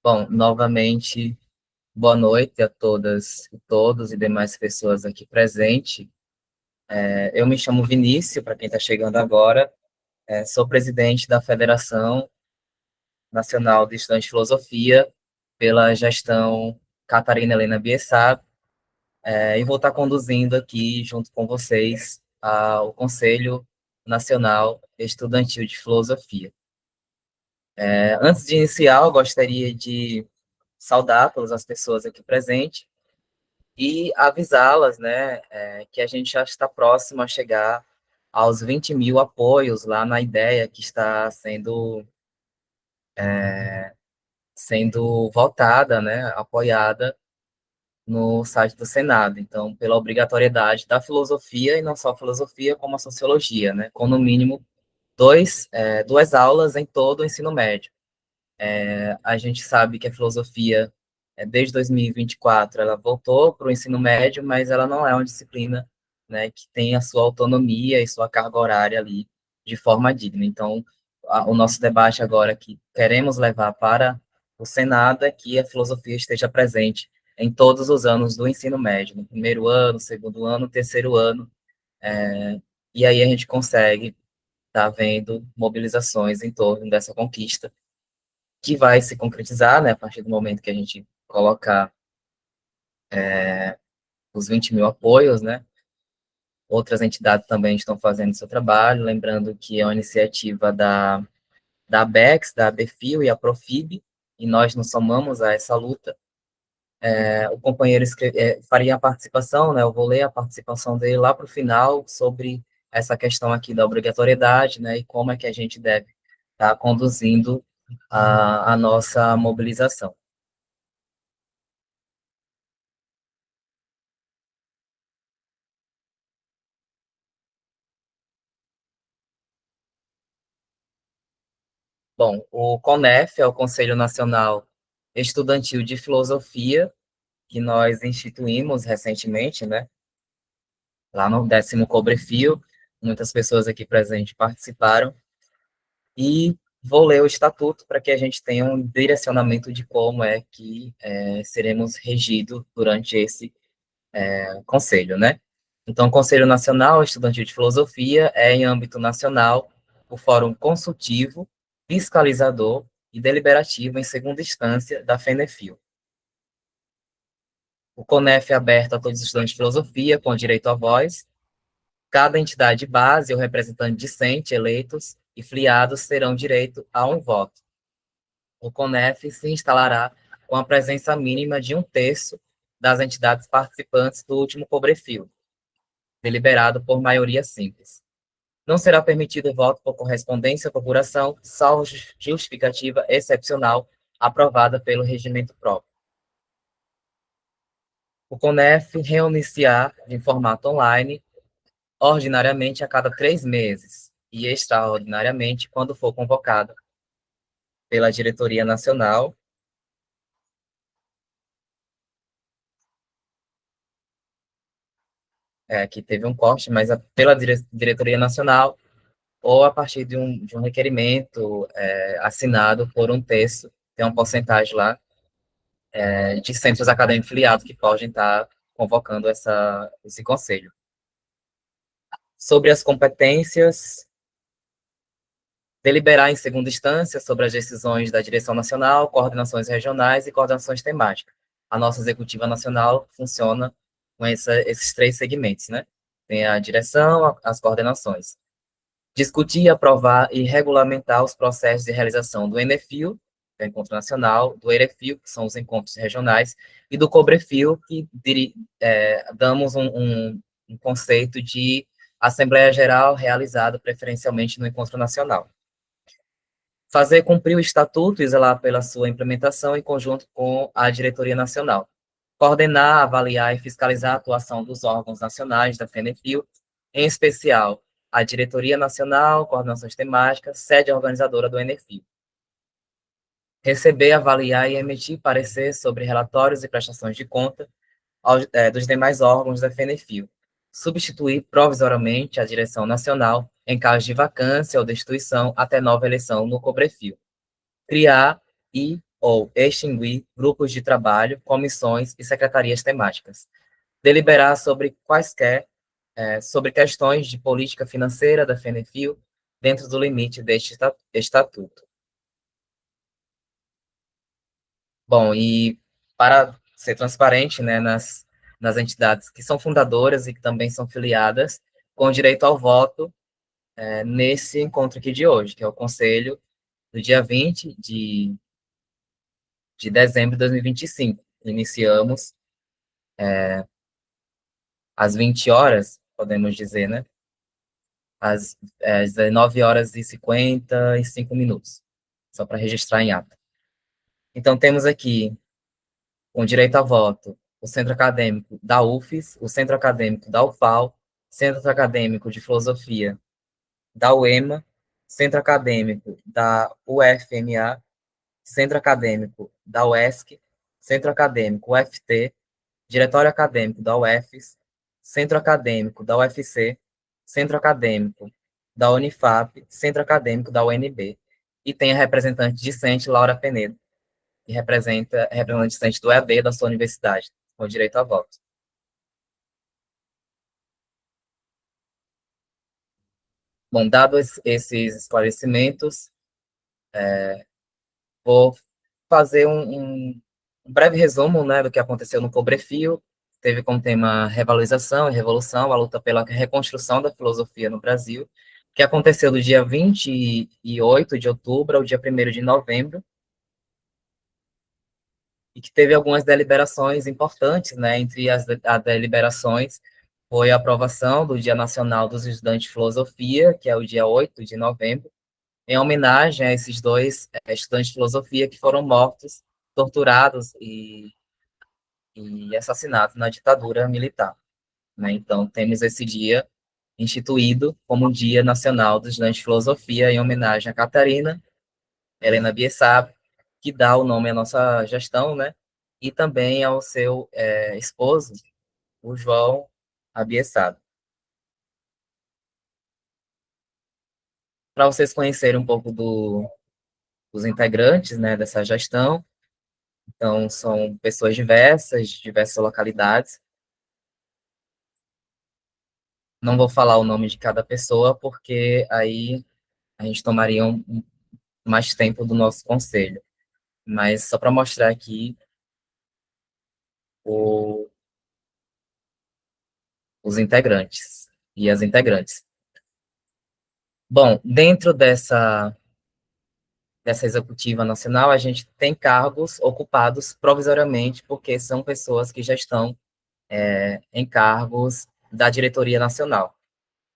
Bom, novamente, boa noite a todas e todos e demais pessoas aqui presentes. Eu me chamo Vinícius, para quem está chegando agora, sou presidente da Federação Nacional de Estudantes de Filosofia, pela gestão Catarina Helena Biessab, e vou estar conduzindo aqui, junto com vocês, o Conselho Nacional Estudantil de Filosofia. Antes de iniciar, eu gostaria de saudar todas as pessoas aqui presentes, e avisá-las, né, que a gente já está próximo a chegar aos 20 mil apoios lá na ideia que está sendo votada, né, apoiada no site do Senado. Então, pela obrigatoriedade da filosofia, e não só a filosofia, como a sociologia, né, com no mínimo duas aulas em todo o ensino médio. A gente sabe que a filosofia, desde 2024, ela voltou para o ensino médio, mas ela não é uma disciplina, né, que tem a sua autonomia e sua carga horária ali de forma digna. Então, o nosso debate agora que queremos levar para o Senado é que a filosofia esteja presente em todos os anos do ensino médio, no primeiro ano, segundo ano, terceiro ano, e aí a gente consegue estar vendo mobilizações em torno dessa conquista, que vai se concretizar, né, a partir do momento que a gente colocar os 20 mil apoios, né. Outras entidades também estão fazendo seu trabalho, lembrando que é uma iniciativa da ABEX, da ABFIO e a Profib, e nós nos somamos a essa luta. O companheiro faria a participação, né, eu vou ler a participação dele lá para o final, sobre essa questão aqui da obrigatoriedade, né, e como é que a gente deve estar conduzindo a nossa mobilização. Bom, o CONEF é o Conselho Nacional Estudantil de Filosofia, que nós instituímos recentemente, né, lá no 10º Cobrefil, muitas pessoas aqui presentes participaram, e vou ler o estatuto para que a gente tenha um direcionamento de como é que seremos regidos durante esse conselho, né. Então, o Conselho Nacional Estudantil de Filosofia é, em âmbito nacional, o fórum consultivo, fiscalizador e deliberativo em segunda instância da FENEFIL. O CONEF é aberto a todos os estudantes de filosofia, com direito à voz. Cada entidade base ou representante discente, eleitos e filiados terão direito a um voto. O CONEF se instalará com a presença mínima de 1/3 das entidades participantes do último Cobrefil, deliberado por maioria simples. Não será permitido voto por correspondência ou procuração, salvo justificativa excepcional aprovada pelo regimento próprio. O CONEF reunir-se-á em formato online, ordinariamente a cada 3 meses, e extraordinariamente quando for convocado pela Diretoria Nacional, que teve um corte, mas pela Diretoria Nacional, ou a partir de um requerimento assinado por 1/3, tem uma porcentagem lá, de centros acadêmicos filiados que podem estar convocando esse conselho. Sobre as competências, deliberar em segunda instância sobre as decisões da direção nacional, coordenações regionais e coordenações temáticas. A nossa executiva nacional funciona com esses 3 segmentos, né? Tem a direção, as coordenações. Discutir, aprovar e regulamentar os processos de realização do ENEFIL, que é o Encontro Nacional, do EREFIL, que são os encontros regionais, e do COBREFIL, que damos um conceito de Assembleia Geral realizada preferencialmente no Encontro Nacional. Fazer cumprir o Estatuto e zelar pela sua implementação em conjunto com a Diretoria Nacional. Coordenar, avaliar e fiscalizar a atuação dos órgãos nacionais da FENEFIL, em especial a Diretoria Nacional, Coordenações Temáticas, sede organizadora do ENEFIL. Receber, avaliar e emitir parecer sobre relatórios e prestações de conta dos demais órgãos da FENEFIL. Substituir provisoriamente a direção nacional em caso de vacância ou destituição até nova eleição no COBREFIL. Criar e ou extinguir grupos de trabalho, comissões e secretarias temáticas. Deliberar sobre quaisquer, sobre questões de política financeira da FENEFIL dentro do limite deste estatuto. Bom, e para ser transparente, né, nas entidades que são fundadoras e que também são filiadas, com direito ao voto, nesse encontro aqui de hoje, que é o Conselho do dia 20 de dezembro de 2025. Iniciamos às 20 horas, podemos dizer, né? Às 19 horas e 55 minutos, só para registrar em ata. Então, temos aqui, com direito a voto, o Centro Acadêmico da UFES, o Centro Acadêmico da UFAL, Centro Acadêmico de Filosofia da UEMA, Centro Acadêmico da UFMA, Centro Acadêmico da UESC, Centro Acadêmico UFT, Diretório Acadêmico da UFES, Centro Acadêmico da UFC, Centro Acadêmico da Unifap, Centro Acadêmico da UNB, e tem a representante discente Laura Penedo, que representa a representante discente do EAD da sua universidade, com direito a voto. Bom, dados esses esclarecimentos, vou fazer um breve resumo, né, do que aconteceu no Cobrefil. Teve como tema revalorização e revolução, a luta pela reconstrução da filosofia no Brasil, que aconteceu do dia 28 de outubro ao dia 1º de novembro, e que teve algumas deliberações importantes, né, entre as deliberações foi a aprovação do Dia Nacional dos Estudantes de Filosofia, que é o dia 8 de novembro, em homenagem a esses dois estudantes de filosofia que foram mortos, torturados e assassinados na ditadura militar, né? Então, temos esse dia instituído como o Dia Nacional dos Estudantes de Filosofia, em homenagem a Catarina Helena Biessab, que dá o nome à nossa gestão, né? E também ao seu esposo, o João Abiessab. Para vocês conhecerem um pouco dos integrantes, né, dessa gestão, então são pessoas diversas, de diversas localidades. Não vou falar o nome de cada pessoa, porque aí a gente tomaria mais tempo do nosso conselho. Mas só para mostrar aqui o, os integrantes e as integrantes. Bom, dentro dessa executiva nacional, a gente tem cargos ocupados provisoriamente, porque são pessoas que já estão em cargos da diretoria nacional,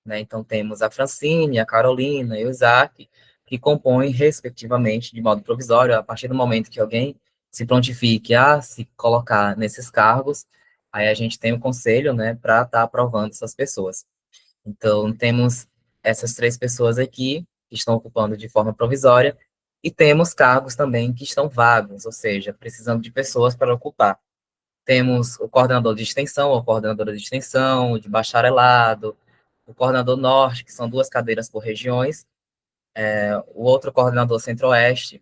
né? Então, temos a Francine, a Carolina e o Isaac, que compõem, respectivamente, de modo provisório, a partir do momento que alguém se prontifique a se colocar nesses cargos, aí a gente tem o conselho, né, para estar aprovando essas pessoas. Então, temos essas três pessoas aqui, que estão ocupando de forma provisória, e temos cargos também que estão vagos, ou seja, precisando de pessoas para ocupar. Temos o coordenador de extensão, ou coordenadora de extensão, o de bacharelado, o coordenador norte, que são 2 cadeiras por regiões, o outro coordenador centro-oeste,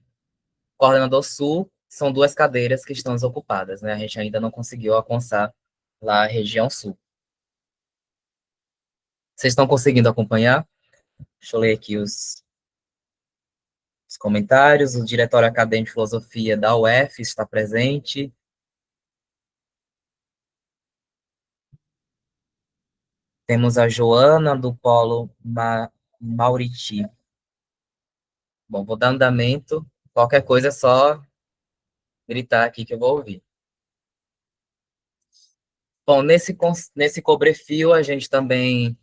coordenador sul, são 2 cadeiras que estão desocupadas, né? A gente ainda não conseguiu alcançar lá a região sul. Vocês estão conseguindo acompanhar? Deixa eu ler aqui os comentários. O diretório acadêmico de filosofia da UF está presente. Temos a Joana, do Polo Mauriti. Bom, vou dar andamento. Qualquer coisa é só gritar aqui que eu vou ouvir. Bom, nesse Cobrefil, a gente também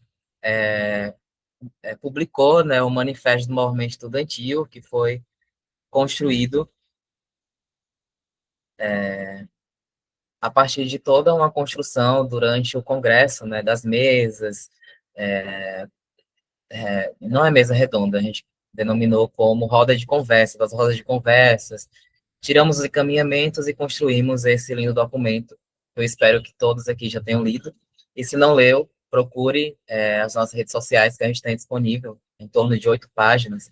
publicou, né, o Manifesto do Movimento Estudantil, que foi construído a partir de toda uma construção durante o Congresso, né, das mesas, não é mesa redonda, a gente denominou como roda de conversa, das rodas de conversas, tiramos os encaminhamentos e construímos esse lindo documento. Eu espero que todos aqui já tenham lido, e se não leu, procure as nossas redes sociais que a gente tem disponível, em torno de 8 páginas,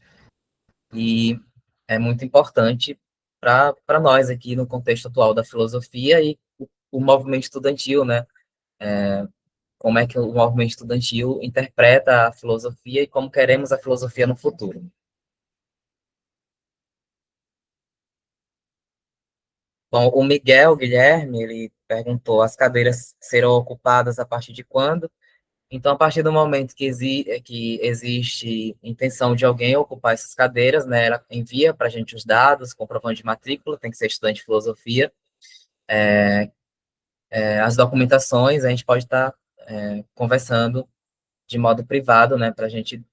e é muito importante para nós aqui no contexto atual da filosofia e o movimento estudantil, né? Como é que o movimento estudantil interpreta a filosofia e como queremos a filosofia no futuro. Bom, o Miguel Guilherme, ele perguntou, as cadeiras serão ocupadas a partir de quando? Então, a partir do momento que existe intenção de alguém ocupar essas cadeiras, né, ela envia para a gente os dados, comprovante de matrícula, tem que ser estudante de filosofia, as documentações, a gente pode estar conversando de modo privado, né, para a gente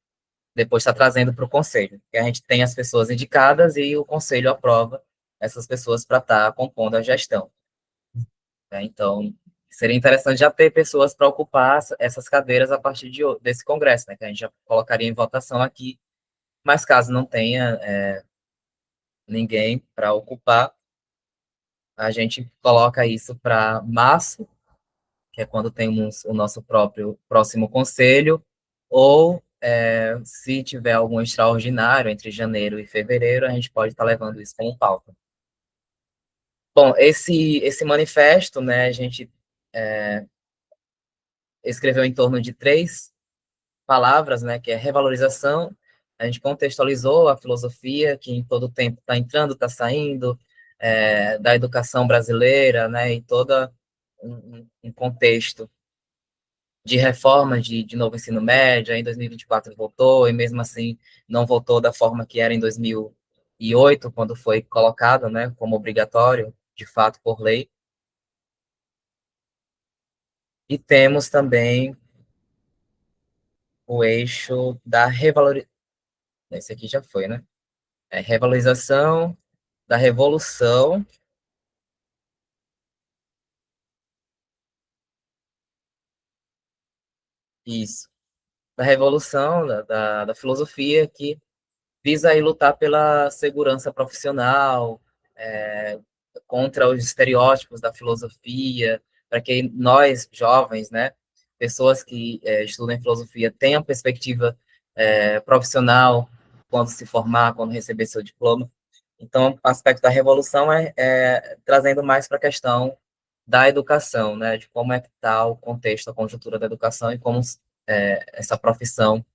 depois estar trazendo para o conselho. Que a gente tem as pessoas indicadas e o conselho aprova essas pessoas para estar compondo a gestão. Né? Então, seria interessante já ter pessoas para ocupar essas cadeiras a partir desse congresso, né, que a gente já colocaria em votação aqui, mas caso não tenha ninguém para ocupar, a gente coloca isso para março, que é quando temos o nosso próprio próximo conselho, ou se tiver algum extraordinário entre janeiro e fevereiro, a gente pode estar levando isso como pauta. Bom, esse manifesto, né, a gente escreveu em torno de 3 palavras, né, que é revalorização. A gente contextualizou a filosofia, que em todo tempo está entrando, está saindo, da educação brasileira, né, e todo um contexto de reforma de novo ensino médio. Em 2024 voltou, e mesmo assim não voltou da forma que era em 2008, quando foi colocado, né, como obrigatório, de fato, por lei. E temos também o eixo da revalorização. Esse aqui já foi, né? Revalorização da revolução, isso, da revolução da filosofia, que visa aí lutar pela segurança profissional, é, contra os estereótipos da filosofia, para que nós, jovens, né, pessoas que estudam filosofia, tenham perspectiva profissional quando se formar, quando receber seu diploma. Então, o aspecto da revolução trazendo mais para a questão da educação, né, de como é que está o contexto, a conjuntura da educação e como essa profissão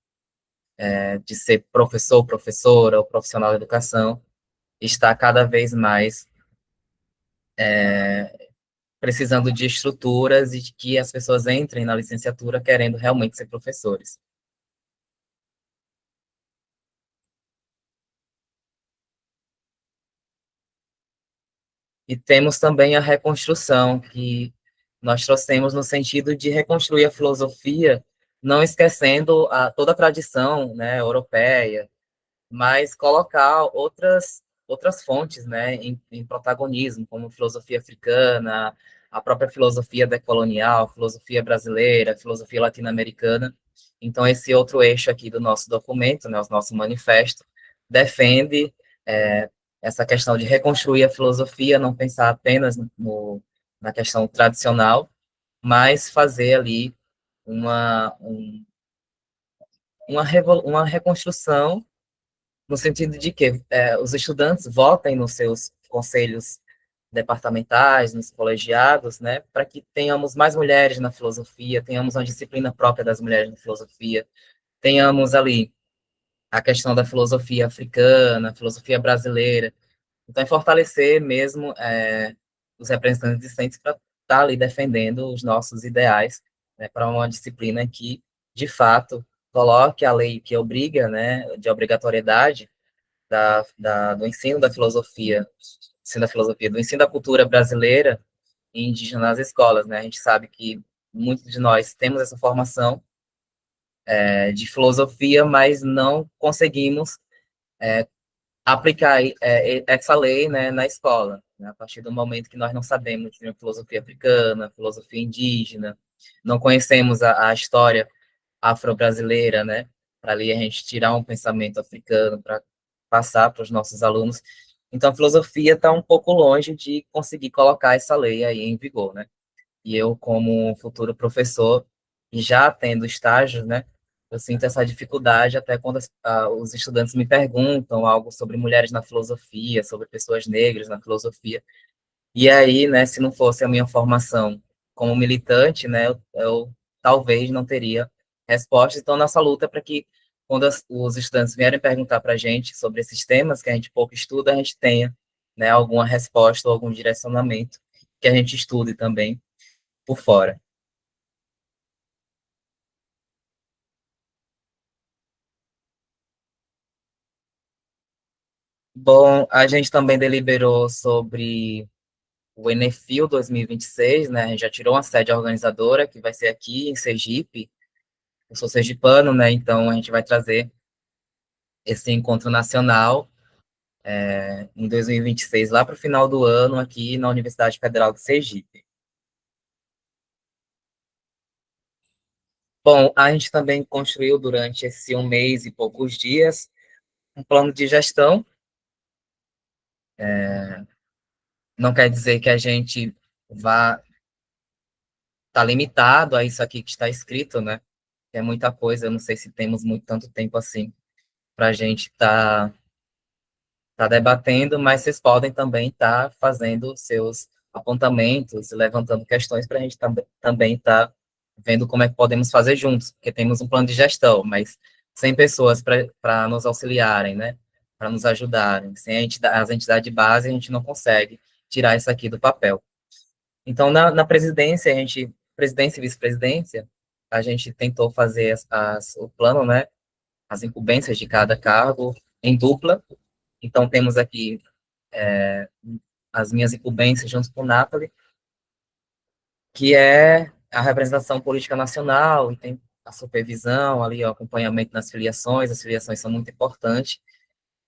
de ser professor, professora ou profissional da educação está cada vez mais precisando de estruturas e de que as pessoas entrem na licenciatura querendo realmente ser professores. E temos também a reconstrução, que nós trouxemos no sentido de reconstruir a filosofia, não esquecendo toda a tradição, né, europeia, mas colocar outras fontes, né, em protagonismo, como filosofia africana, a própria filosofia decolonial, filosofia brasileira, filosofia latino-americana. Então, esse outro eixo aqui do nosso documento, né, o nosso manifesto, defende essa questão de reconstruir a filosofia, não pensar apenas na questão tradicional, mas fazer ali uma, um, uma reconstrução no sentido de que os estudantes votem nos seus conselhos departamentais, nos colegiados, né, para que tenhamos mais mulheres na filosofia, tenhamos uma disciplina própria das mulheres na filosofia, tenhamos ali a questão da filosofia africana, filosofia brasileira. Então, é fortalecer mesmo os representantes discentes para estar ali defendendo os nossos ideais, né, para uma disciplina que, de fato, coloque a lei que obriga, né, de obrigatoriedade do do ensino da cultura brasileira e indígena nas escolas, né? A gente sabe que muitos de nós temos essa formação de filosofia, mas não conseguimos aplicar essa lei, né, na escola, né? A partir do momento que nós não sabemos de uma filosofia africana, filosofia indígena, não conhecemos a história afro-brasileira, né? Para ali a gente tirar um pensamento africano para passar para os nossos alunos. Então, a filosofia está um pouco longe de conseguir colocar essa lei aí em vigor, né? E eu, como futuro professor, e já tendo estágios, né? Eu sinto essa dificuldade até quando os estudantes me perguntam algo sobre mulheres na filosofia, sobre pessoas negras na filosofia. E aí, né, se não fosse a minha formação como militante, né, eu talvez não teria resposta. Então, nossa luta é para que, quando os estudantes vierem perguntar para a gente sobre esses temas que a gente pouco estuda, a gente tenha, né, alguma resposta ou algum direcionamento que a gente estude também por fora. Bom, a gente também deliberou sobre o Enefil 2026, né? A gente já tirou uma sede organizadora, que vai ser aqui em Sergipe. Eu sou sergipano, né? Então a gente vai trazer esse encontro nacional em 2026, lá para o final do ano, aqui na Universidade Federal de Sergipe. Bom, a gente também construiu durante esse um mês e poucos dias um plano de gestão. Não quer dizer que a gente vá estar limitado a isso aqui que está escrito, né? É muita coisa, eu não sei se temos muito tanto tempo assim para a gente tá debatendo, mas vocês podem também estar fazendo seus apontamentos, levantando questões para a gente também estar vendo como é que podemos fazer juntos, porque temos um plano de gestão, mas sem pessoas para nos auxiliarem, né? Para nos ajudarem. Sem as entidades de base, a gente não consegue tirar isso aqui do papel. Então, na presidência, presidência e vice-presidência, a gente tentou fazer o plano, né? As incumbências de cada cargo em dupla. Então, temos aqui as minhas incumbências junto com o Napoli, que é a representação política nacional, e tem a supervisão ali, o acompanhamento nas filiações, as filiações são muito importantes.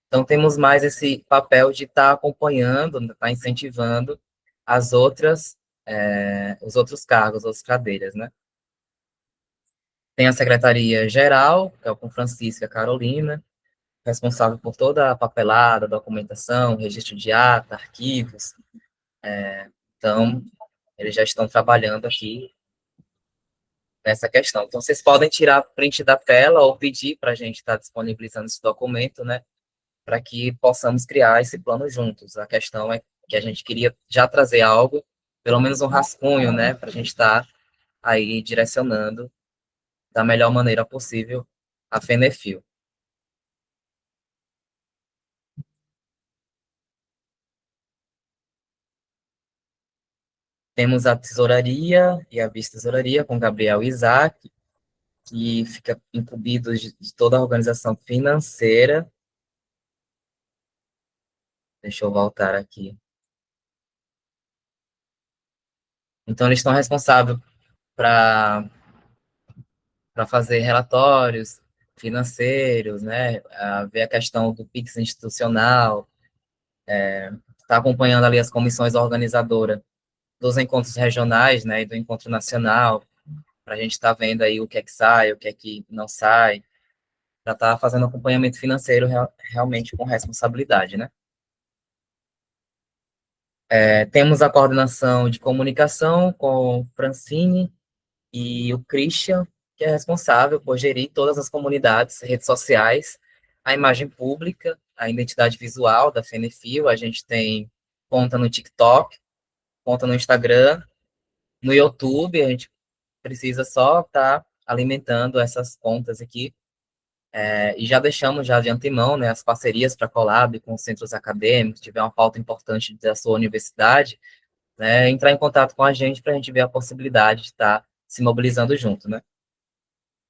Então, temos mais esse papel de estar acompanhando, estar incentivando as outras, os outros cargos, as outras cadeiras, né? Tem a Secretaria-Geral, que é o com Francisca Carolina, responsável por toda a papelada, documentação, registro de ata, arquivos. Então, eles já estão trabalhando aqui nessa questão. Então, vocês podem tirar print da tela ou pedir para a gente estar disponibilizando esse documento, né, para que possamos criar esse plano juntos. A questão é que a gente queria já trazer algo, pelo menos um rascunho, né, para a gente estar aí direcionando da melhor maneira possível a Fenefil. Temos a tesouraria e a vice-tesouraria com Gabriel e Isaac, que fica incumbido de toda a organização financeira. Deixa eu voltar aqui. Então, eles estão responsáveis para fazer relatórios financeiros, né? Ver a questão do PIX institucional, está acompanhando ali as comissões organizadoras dos encontros regionais, né? E do encontro nacional, para a gente estar vendo aí o que é que sai, o que é que não sai, para estar fazendo acompanhamento financeiro realmente com responsabilidade, né? Temos a coordenação de comunicação com Francine e o Christian, que é responsável por gerir todas as comunidades, redes sociais, a imagem pública, a identidade visual da Fenefil. A gente tem conta no TikTok, conta no Instagram, no YouTube. A gente precisa só estar alimentando essas contas aqui. E já deixamos já de antemão, né, as parcerias para collab com centros acadêmicos, se tiver uma pauta importante da sua universidade, né, entrar em contato com a gente para a gente ver a possibilidade de estar se mobilizando junto, né?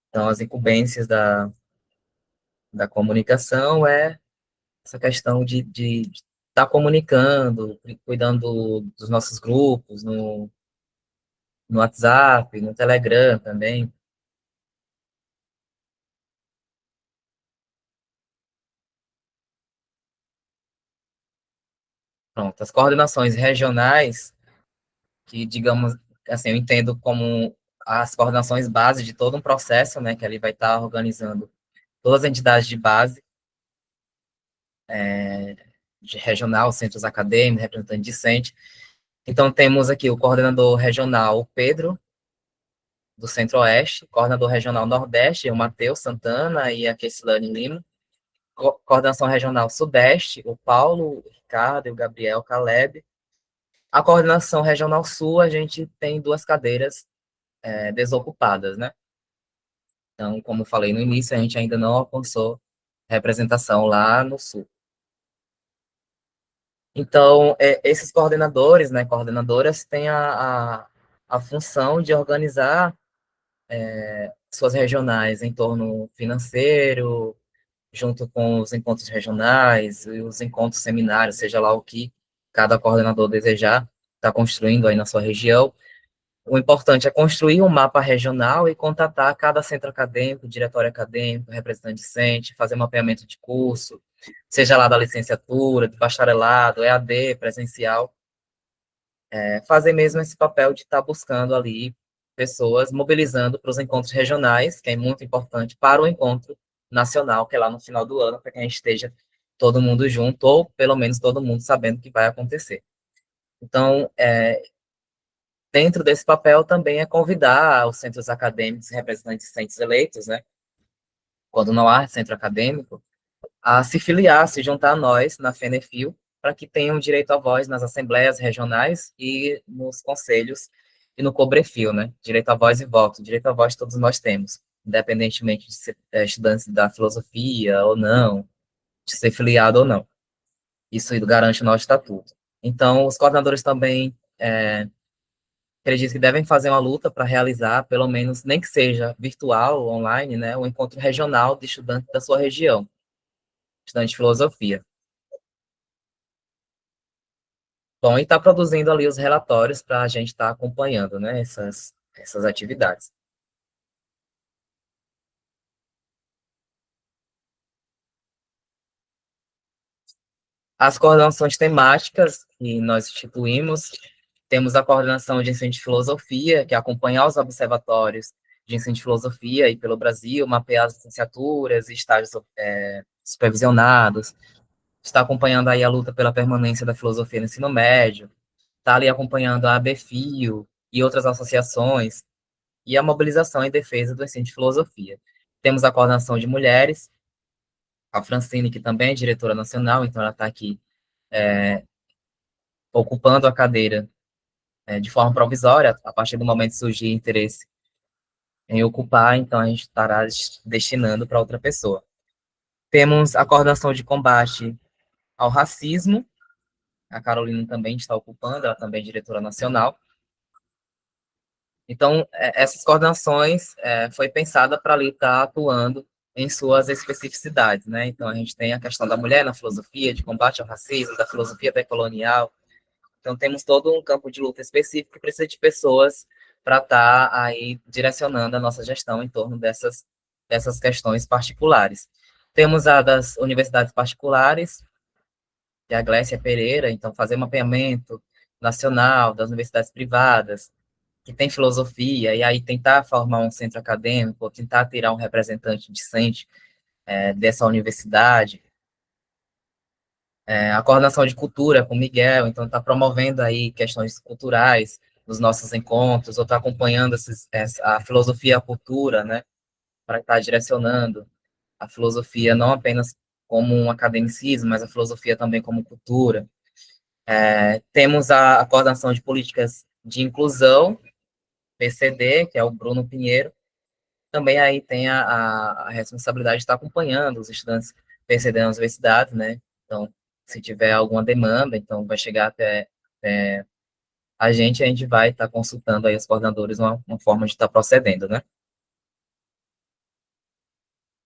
Então, as incumbências da comunicação é essa questão de estar comunicando, cuidando dos nossos grupos, no WhatsApp, no Telegram também. Pronto, as coordenações regionais, que, digamos, assim, eu entendo como as coordenações base de todo um processo, né, que ali vai estar organizando todas as entidades de base, de regional, centros acadêmicos, representante discente. Então, temos aqui o coordenador regional, o Pedro, do Centro-Oeste, coordenador regional Nordeste, o Matheus Santana e a Kessilane Lima, coordenação regional Sudeste, o Paulo, o Ricardo e o Gabriel Caleb. A coordenação regional Sul, a gente tem duas cadeiras desocupadas, né? Então, como eu falei no início, a gente ainda não alcançou representação lá no Sul. Então, esses coordenadores, né, coordenadoras, têm a função de organizar suas regionais em torno financeiro, junto com os encontros regionais e os encontros seminários, seja lá o que cada coordenador desejar, está construindo aí na sua região. O importante é construir um mapa regional e contatar cada centro acadêmico, diretório acadêmico, representante discente, fazer mapeamento de curso, seja lá da licenciatura, de bacharelado, EAD, presencial, fazer mesmo esse papel de estar buscando ali pessoas, mobilizando para os encontros regionais, que é muito importante, para o encontro nacional, que é lá no final do ano, para que a gente esteja todo mundo junto, ou pelo menos todo mundo sabendo o que vai acontecer. Então, dentro desse papel também é convidar os centros acadêmicos e representantes discentes eleitos, né, quando não há centro acadêmico, a se filiar, se juntar a nós na FENEFIL, para que tenham direito à voz nas assembleias regionais e nos conselhos e no COBREFIL, né? Direito à voz e voto. Direito à voz todos nós temos, independentemente de ser estudantes da filosofia ou não, de ser filiado ou não. Isso garante o nosso estatuto. Então, os coordenadores também acredito que devem fazer uma luta para realizar, pelo menos, nem que seja virtual ou online, né, um encontro regional de estudantes da sua região, estudante de filosofia. Bom, e está produzindo ali os relatórios para a gente estar acompanhando, né, essas atividades. As coordenações temáticas que nós instituímos, temos a coordenação de ensino de filosofia, que é acompanhar os observatórios de ensino de filosofia aí pelo Brasil, mapear as licenciaturas e estágios supervisionados, está acompanhando aí a luta pela permanência da filosofia no ensino médio, está ali acompanhando a ABFIO e outras associações, e a mobilização em defesa do ensino de filosofia. Temos a coordenação de mulheres, a Francine, que também é diretora nacional, então ela está aqui ocupando a cadeira de forma provisória, a partir do momento que surgir interesse em ocupar, então a gente estará destinando para outra pessoa. Temos a coordenação de combate ao racismo, a Carolina também está ocupando, ela também é diretora nacional. Então, essas coordenações foi pensada para ali estar atuando em suas especificidades, né? Então, a gente tem a questão da mulher na filosofia, de combate ao racismo, da filosofia decolonial. Então, temos todo um campo de luta específico que precisa de pessoas para estar aí direcionando a nossa gestão em torno dessas questões particulares. Temos a das universidades particulares, que é a Glécia Pereira, então fazer mapeamento nacional das universidades privadas, que tem filosofia, e aí tentar formar um centro acadêmico, ou tentar tirar um representante discente dessa universidade. A coordenação de cultura com o Miguel, então está promovendo aí questões culturais nos nossos encontros, ou está acompanhando a filosofia e a cultura, né, para estar direcionando a filosofia não apenas como um academicismo, mas a filosofia também como cultura. Temos a coordenação de políticas de inclusão, PCD, que é o Bruno Pinheiro, também aí tem a responsabilidade de estar acompanhando os estudantes PCD nas universidades, né? Então, se tiver alguma demanda, então vai chegar até a gente vai estar consultando aí os coordenadores uma forma de estar procedendo, né?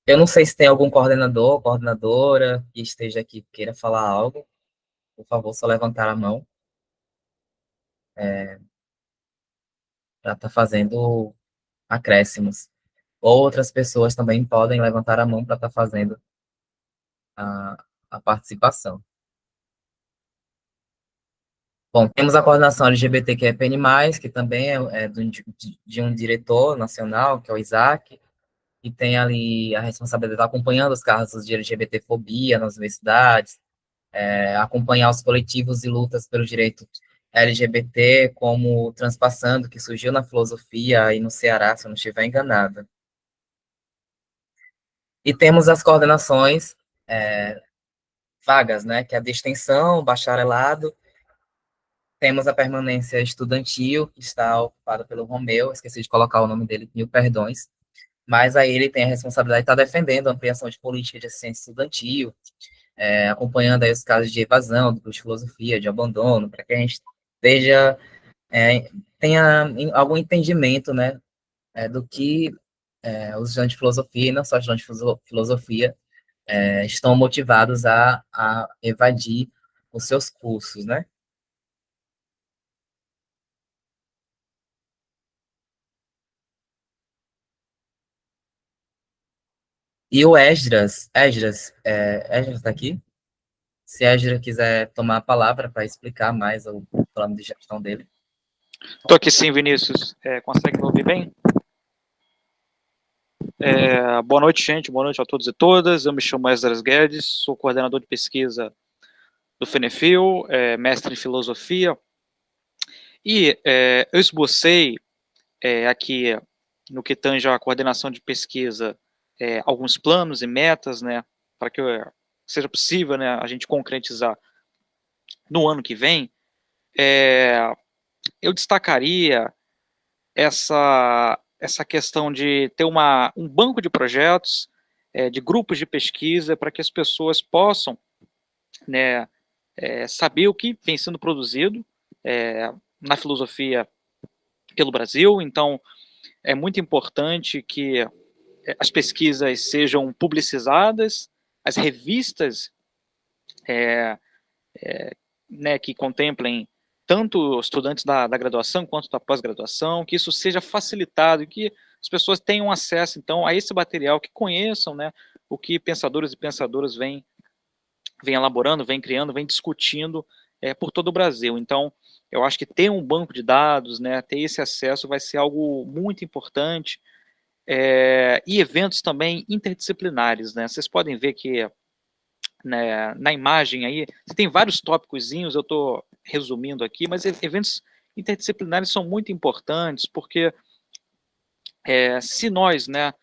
Eu não sei se tem algum coordenador, coordenadora que esteja aqui queira falar algo, por favor, só levantar a mão para estar fazendo acréscimos. Outras pessoas também podem levantar a mão para estar fazendo a, a participação. Bom, temos a coordenação LGBTQIAPN+, que também de um diretor nacional, que é o Isaac, e tem ali a responsabilidade de estar acompanhando os casos de LGBTfobia nas universidades, acompanhar os coletivos e lutas pelo direito LGBT, como Transpassando, que surgiu na filosofia aí no Ceará, se eu não estiver enganado. E temos as coordenações vagas, né, que é a de extensão, bacharelado. Temos a permanência estudantil, que está ocupada pelo Romeu, esqueci de colocar o nome dele, mil perdões. Mas aí ele tem a responsabilidade de estar defendendo a ampliação de política de assistência estudantil, acompanhando aí os casos de evasão, de filosofia, de abandono, para que a gente esteja, tenha algum entendimento, né, do que os estudantes de filosofia, e não só estudantes de filosofia, estão motivados a evadir os seus cursos, né? E o Esdras está aqui? Se Esdras quiser tomar a palavra para explicar mais o plano de gestão dele. Estou aqui sim, Vinícius. Consegue me ouvir bem? Boa noite, gente. Boa noite a todos e todas. Eu me chamo Esdras Guedes, sou coordenador de pesquisa do FENEFIL, mestre em filosofia. E eu esbocei aqui, no que tange a coordenação de pesquisa, alguns planos e metas, né, para que seja possível, né, a gente concretizar no ano que vem. Eu destacaria essa questão de ter um banco de projetos, de grupos de pesquisa, para que as pessoas possam, né, saber o que vem sendo produzido na filosofia pelo Brasil. Então, é muito importante que as pesquisas sejam publicizadas, as revistas né, que contemplem tanto estudantes da graduação quanto da pós-graduação, que isso seja facilitado e que as pessoas tenham acesso, então, a esse material, que conheçam, né, o que pensadores e pensadoras vêm elaborando, vêm criando, vêm discutindo por todo o Brasil. Então, eu acho que ter um banco de dados, né, ter esse acesso vai ser algo muito importante, e eventos também interdisciplinares, né, vocês podem ver que, né, na imagem aí, você tem vários tópicozinhos, eu estou resumindo aqui, mas eventos interdisciplinares são muito importantes, porque se nós, né,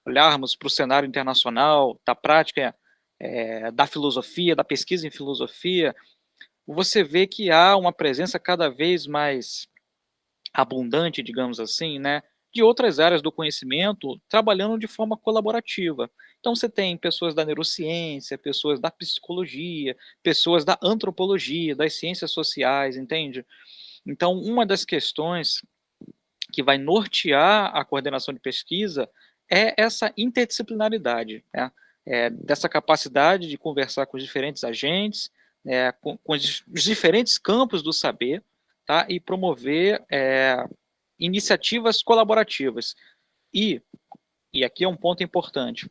olharmos para o cenário internacional, da prática da filosofia, da pesquisa em filosofia, você vê que há uma presença cada vez mais abundante, digamos assim, né, de outras áreas do conhecimento trabalhando de forma colaborativa. Então você tem pessoas da neurociência, pessoas da psicologia, pessoas da antropologia, das ciências sociais, entende? Então, uma das questões que vai nortear a coordenação de pesquisa é essa interdisciplinaridade, né? Dessa capacidade de conversar com os diferentes agentes, com os diferentes campos do saber, tá? E promover iniciativas colaborativas. E aqui é um ponto importante,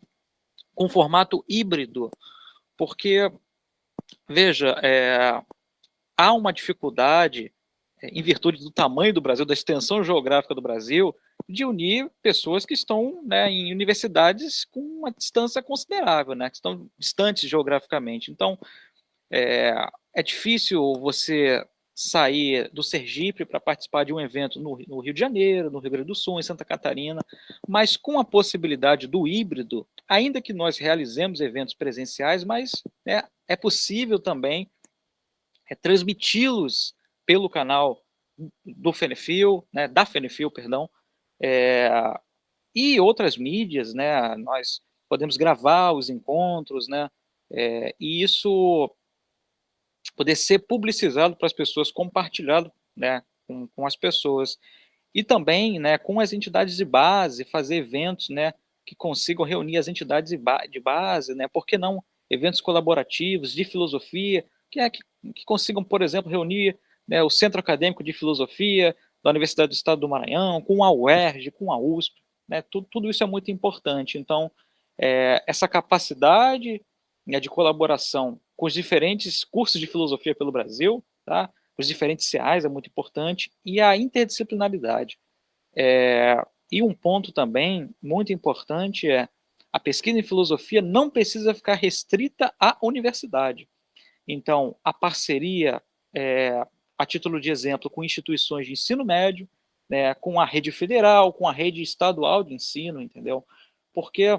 com formato híbrido, porque, veja, há uma dificuldade, em virtude do tamanho do Brasil, da extensão geográfica do Brasil, de unir pessoas que estão, né, em universidades com uma distância considerável, né, que estão distantes geograficamente. Então, é difícil você sair do Sergipe para participar de um evento no Rio de Janeiro, no Rio Grande do Sul, em Santa Catarina, mas com a possibilidade do híbrido, ainda que nós realizemos eventos presenciais, mas é possível também transmiti-los pelo canal do Fenefil, né, da Fenefil, perdão, e outras mídias, né, nós podemos gravar os encontros, né, e isso poder ser publicizado para as pessoas, compartilhado, né, com as pessoas. E também, né, com as entidades de base, fazer eventos, né, que consigam reunir as entidades de base, né, por que não eventos colaborativos de filosofia, que consigam, por exemplo, reunir, né, o Centro Acadêmico de Filosofia da Universidade do Estado do Maranhão, com a UERJ, com a USP, né, tudo isso é muito importante. Então, essa capacidade, né, de colaboração com os diferentes cursos de filosofia pelo Brasil, tá? Os diferentes CAs é muito importante, e a interdisciplinaridade. E um ponto também muito importante a pesquisa em filosofia não precisa ficar restrita à universidade. Então, a parceria a título de exemplo, com instituições de ensino médio, né, com a rede federal, com a rede estadual de ensino, entendeu? Porque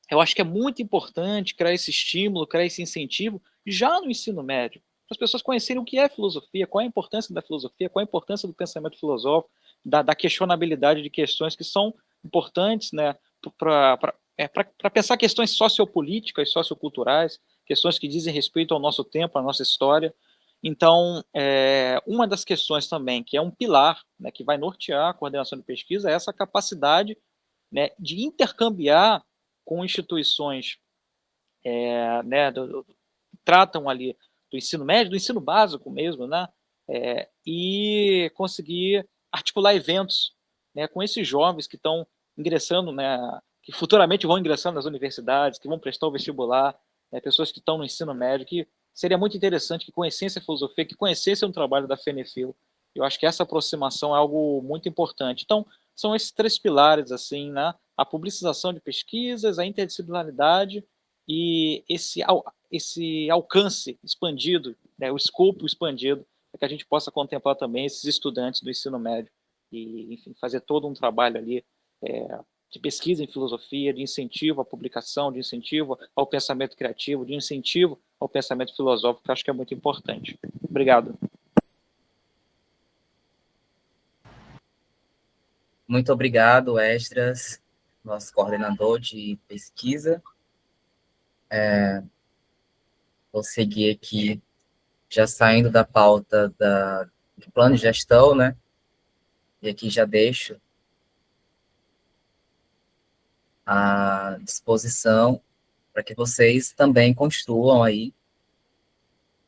eu acho que é muito importante criar esse estímulo, criar esse incentivo já no ensino médio, para as pessoas conhecerem o que é filosofia, qual é a importância da filosofia, qual é a importância do pensamento filosófico, da questionabilidade de questões que são importantes, né, para pensar questões sociopolíticas, socioculturais, questões que dizem respeito ao nosso tempo, à nossa história. Então, uma das questões também, que é um pilar, né, que vai nortear a coordenação de pesquisa, é essa capacidade, né, de intercambiar com instituições, né, tratam ali do ensino médio, do ensino básico mesmo, né, e conseguir articular eventos, né, com esses jovens que estão ingressando, né, que futuramente vão ingressando nas universidades, que vão prestar o vestibular, né, pessoas que estão no ensino médio, que seria muito interessante que conhecessem a filosofia, que conhecessem o trabalho da FENEFIL. Eu acho que essa aproximação é algo muito importante. Então, são esses três pilares, assim, né, a publicização de pesquisas, a interdisciplinaridade e esse alcance expandido, né, o escopo expandido, para que a gente possa contemplar também esses estudantes do ensino médio e, enfim, fazer todo um trabalho ali de pesquisa em filosofia, de incentivo à publicação, de incentivo ao pensamento criativo, de incentivo ao pensamento filosófico, que eu acho que é muito importante. Obrigado. Muito obrigado, Esdras, nosso coordenador de pesquisa. Vou seguir aqui, já saindo da pauta do plano de gestão, né? E aqui já deixo à disposição para que vocês também construam aí,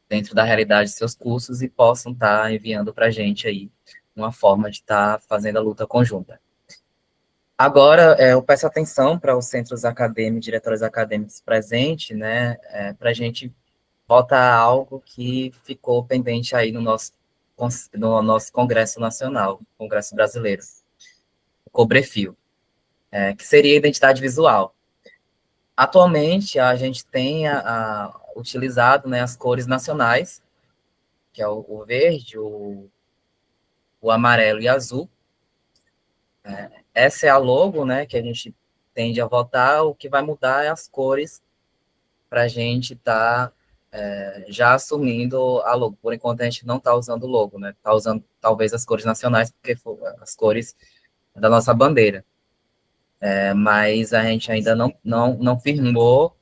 dentro da realidade de seus cursos, e possam estar enviando para a gente aí uma forma de estar fazendo a luta conjunta. Agora, eu peço atenção para os centros acadêmicos, diretores acadêmicos presentes, né, para a gente voltar a algo que ficou pendente aí no nosso Congresso Nacional, Congresso Brasileiro, o Cobrefil, que seria a identidade visual. Atualmente, a gente tem utilizado, né, as cores nacionais, que é o verde, o amarelo e azul. Essa é a logo, né, que a gente tende a votar. O que vai mudar é as cores para a gente estar já assumindo a logo. Por enquanto, a gente não está usando o logo, né? Está usando, talvez, as cores nacionais, porque foram as cores da nossa bandeira. Mas a gente ainda não firmou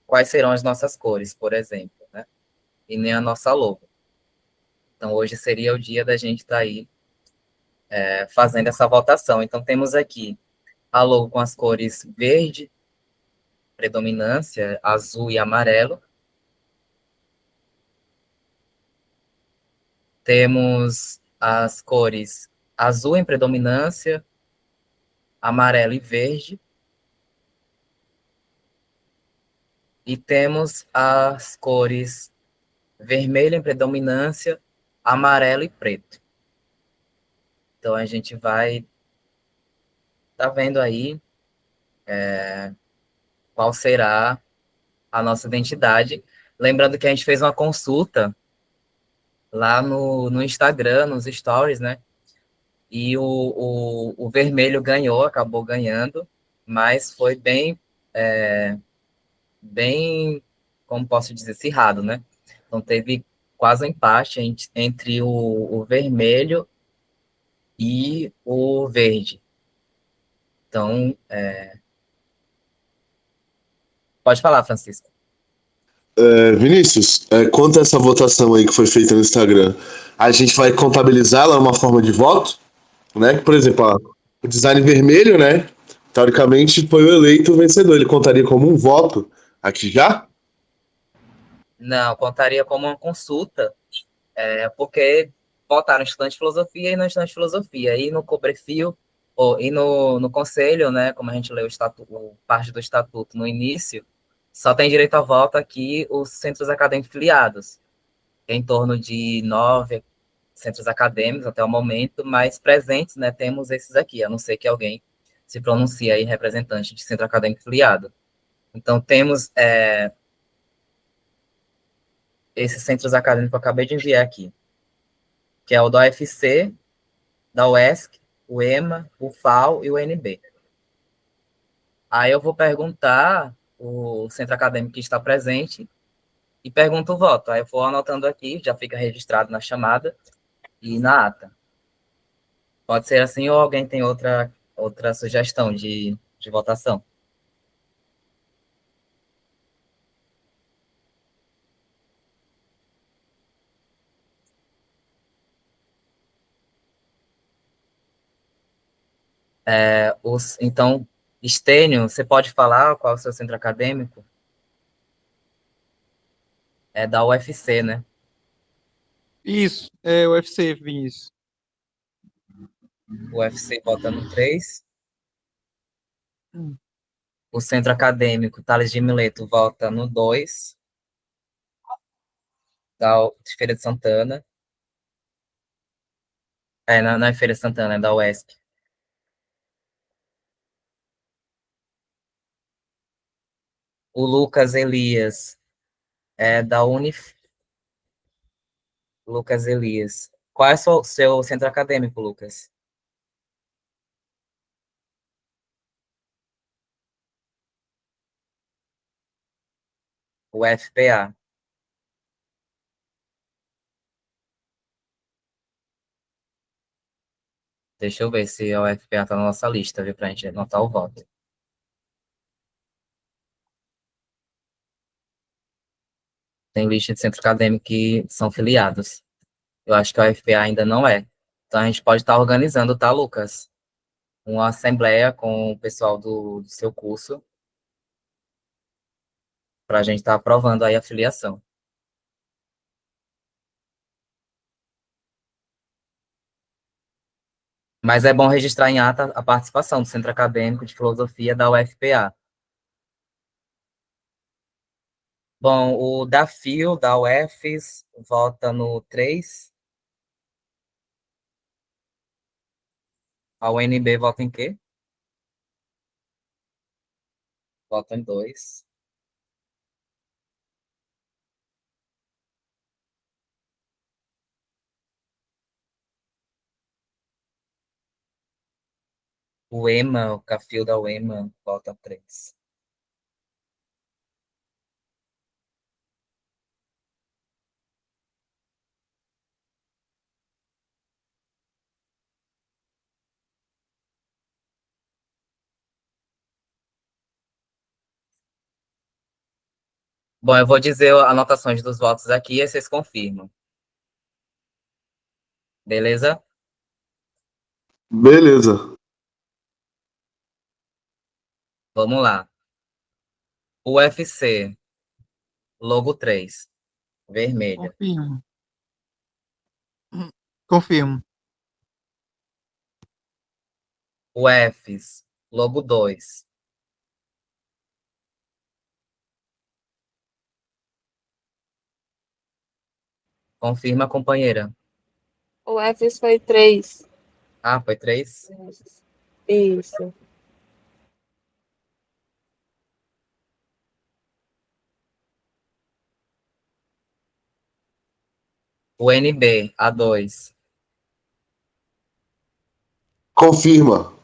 quais serão as nossas cores, por exemplo, né? E nem a nossa logo. Então, hoje seria o dia da gente estar aí fazendo essa votação. Então, temos aqui a logo com as cores verde, predominância, azul e amarelo. Temos as cores azul em predominância, amarelo e verde. E temos as cores vermelho em predominância, amarelo e preto. Então, a gente vai tá vendo aí qual será a nossa identidade. Lembrando que a gente fez uma consulta lá no Instagram, nos stories, né? E o vermelho ganhou, acabou ganhando, mas foi bem, como posso dizer, acirrado, né? Então teve quase um empate entre o vermelho e o verde. Então, pode falar, Francisco. Vinícius, quanto a essa votação aí que foi feita no Instagram, a gente vai contabilizá-la uma forma de voto, né? Por exemplo, o design vermelho, né? Teoricamente foi o eleito vencedor. Ele contaria como um voto aqui já? Não, contaria como uma consulta, porque votaram estudante de filosofia e não estudante de filosofia. E no Cobrefil, e no conselho, né, como a gente leu parte do estatuto no início, só tem direito a voto aqui os centros acadêmicos filiados. Tem em torno de 9 centros acadêmicos até o momento, mas presentes, né, temos esses aqui, a não ser que alguém se pronuncie aí representante de centro acadêmico filiado. Então, temos esses centros acadêmicos que eu acabei de enviar aqui. que é o da UFC, da UESC, o EMA, o FAO e o UNB. Aí eu vou perguntar o centro acadêmico que está presente e pergunto o voto. Aí eu vou anotando aqui, já fica registrado na chamada e na ata. Pode ser assim ou alguém tem outra sugestão de votação? Então, Estênio, você pode falar qual é o seu centro acadêmico? É da UFC, né? Isso, é o UFC, Vinícius. O UFC vota no 3. Hum. O centro acadêmico Tales de Mileto vota no 2. De Feira de Santana. Não é Feira de Santana, é da UESP. O Lucas Elias é da Unif. Lucas Elias. Qual é o seu centro acadêmico, Lucas? O FPA. Deixa eu ver se o FPA está na nossa lista, viu, para a gente anotar o voto. Tem lista de centro acadêmico que são filiados. Eu acho que o FPA ainda não é. Então a gente pode estar organizando, tá, Lucas? Uma assembleia com o pessoal do seu curso para a gente estar aprovando aí a filiação. Mas é bom registrar em ata a participação do Centro Acadêmico de Filosofia da UFPA. Bom, o da FIO, da UFES, vota no 3. A UNB vota em quê? Vota em 2. O EMA, o CAFIO da UEMA, vota 3. Bom, eu vou dizer anotações dos votos aqui e vocês confirmam. Beleza? Beleza. Vamos lá. UFC, logo 3, vermelha. Confirmo. Confirmo. UFES, logo 2. Confirma, companheira. O F foi 3. Ah, foi 3? Isso. UNB, A2. Confirma.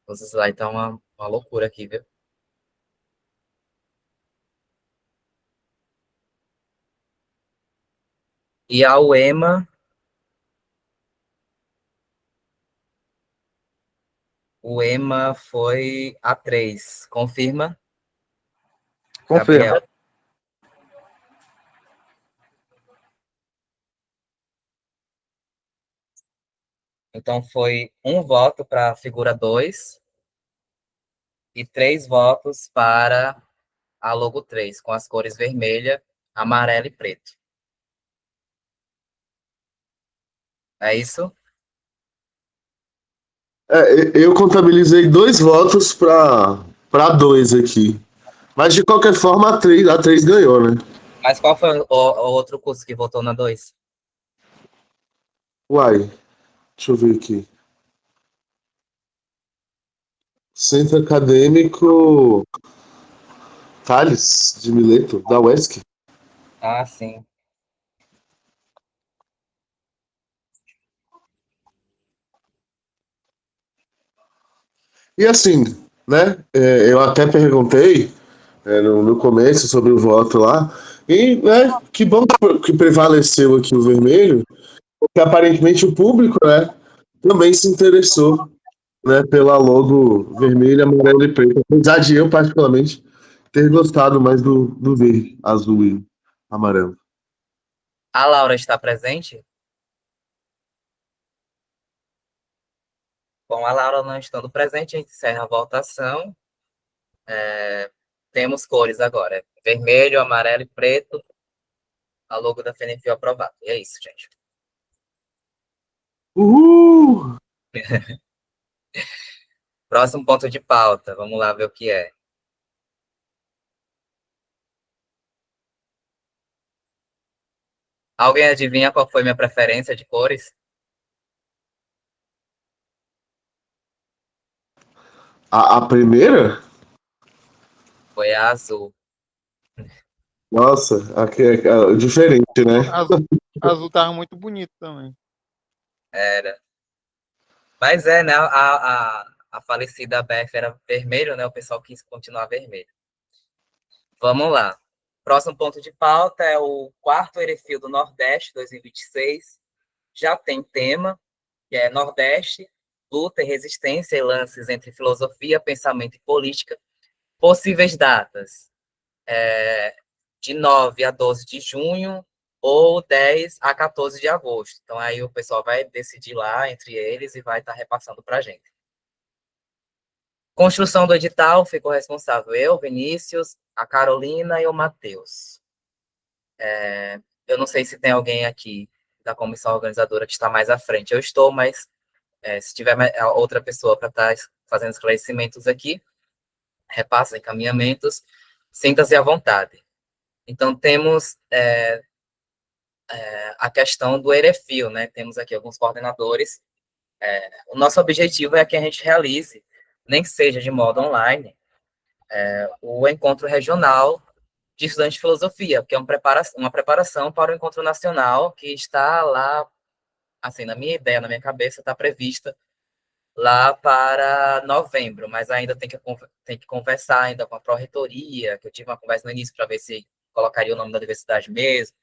Os slides tá uma loucura aqui, viu? E a UEMA, o EMA foi A3. Confirma, Confirmo. Gabriel. Então foi um voto para a figura 2 e 3 votos para a logo 3, com as cores vermelha, amarelo e preto. É isso? Eu contabilizei 2 votos para 2 aqui. Mas de qualquer forma, a três ganhou, né? Mas qual foi o outro curso que votou na 2? Uai, deixa eu ver aqui. Centro acadêmico. Tales de Mileto, da UESC. Ah, sim. E assim, né? Eu até perguntei no começo sobre o voto lá, e né, que bom que prevaleceu aqui o vermelho, porque aparentemente o público, né, também se interessou, né, pela logo vermelho, amarelo e preto. Apesar de eu, particularmente, ter gostado mais do verde, azul e amarelo. A Laura está presente? Bom, a Laura não estando presente, a gente encerra a votação. Temos cores agora: vermelho, amarelo e preto. A logo da FNFIO aprovada. E é isso, gente. Uhul! Próximo ponto de pauta. Vamos lá ver o que é. Alguém adivinha qual foi minha preferência de cores? A primeira? Foi a azul. Nossa, aqui é diferente, né? Azul, azul tava muito bonito também. Era. Mas é, né? A falecida BF era vermelho, né? O pessoal quis continuar vermelho. Vamos lá. Próximo ponto de pauta é o quarto Erefil do Nordeste 2026. Já tem tema, que é Nordeste, luta e resistência e lances entre filosofia, pensamento e política. Possíveis datas: de 9 a 12 de junho ou 10 a 14 de agosto. Então, aí o pessoal vai decidir lá entre eles e vai estar repassando para a gente. Construção do edital ficou responsável eu, Vinícius, a Carolina e o Matheus. Eu não sei se tem alguém aqui da comissão organizadora que está mais à frente. Eu estou, mas se tiver outra pessoa para estar fazendo esclarecimentos aqui, repassa, encaminhamentos, sinta-se à vontade. Então, temos a questão do Erefil, né? Temos aqui alguns coordenadores. O nosso objetivo é que a gente realize, nem que seja de modo online, o encontro regional de estudantes de filosofia, que é uma preparação para o encontro nacional que está lá, assim, na minha ideia, na minha cabeça, está prevista lá para novembro, mas ainda tem que conversar ainda com a pró-reitoria, que eu tive uma conversa no início para ver se colocaria o nome da universidade mesmo,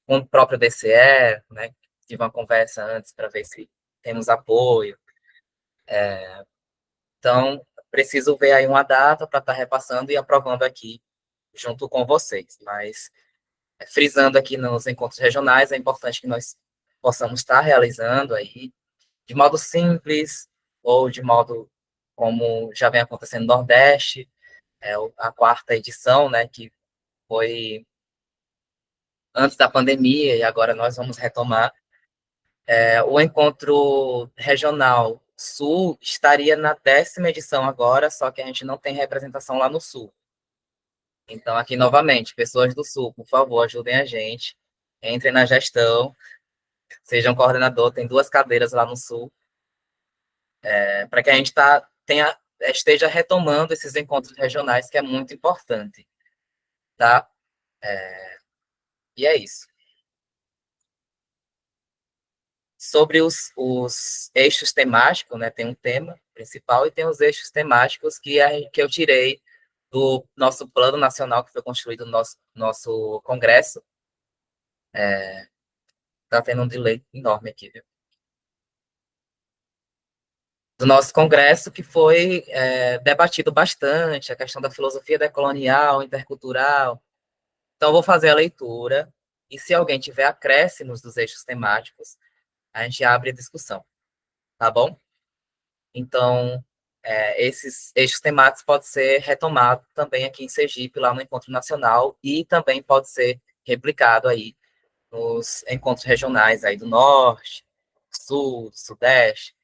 com o próprio DCE, né? Tive uma conversa antes para ver se temos apoio. Então, preciso ver aí uma data para estar repassando e aprovando aqui junto com vocês. Mas, frisando aqui nos encontros regionais, é importante que nós possamos estar realizando aí de modo simples ou de modo como já vem acontecendo no Nordeste, a quarta edição, né, que foi antes da pandemia e agora nós vamos retomar. O encontro regional Sul estaria na 10ª edição agora, só que a gente não tem representação lá no Sul. Então, aqui novamente, pessoas do Sul, por favor, ajudem a gente, entrem na gestão, sejam coordenador, tem 2 cadeiras lá no Sul, para que a gente esteja retomando esses encontros regionais, que é muito importante, tá? E é isso. Sobre os eixos temáticos, né? Tem um tema principal e tem os eixos temáticos que eu tirei do nosso plano nacional que foi construído no nosso congresso. Tá tendo um delay enorme aqui, viu? Do nosso congresso, que foi debatido bastante, a questão da filosofia decolonial, intercultural. Então, eu vou fazer a leitura, e se alguém tiver acréscimos dos eixos temáticos, a gente abre a discussão, tá bom? Então, esses eixos temáticos podem ser retomados também aqui em Sergipe, lá no Encontro Nacional, e também pode ser replicado aí nos encontros regionais aí do Norte, Sul, Sudeste,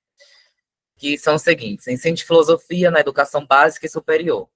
que são os seguintes: ensino de filosofia na educação básica e superior,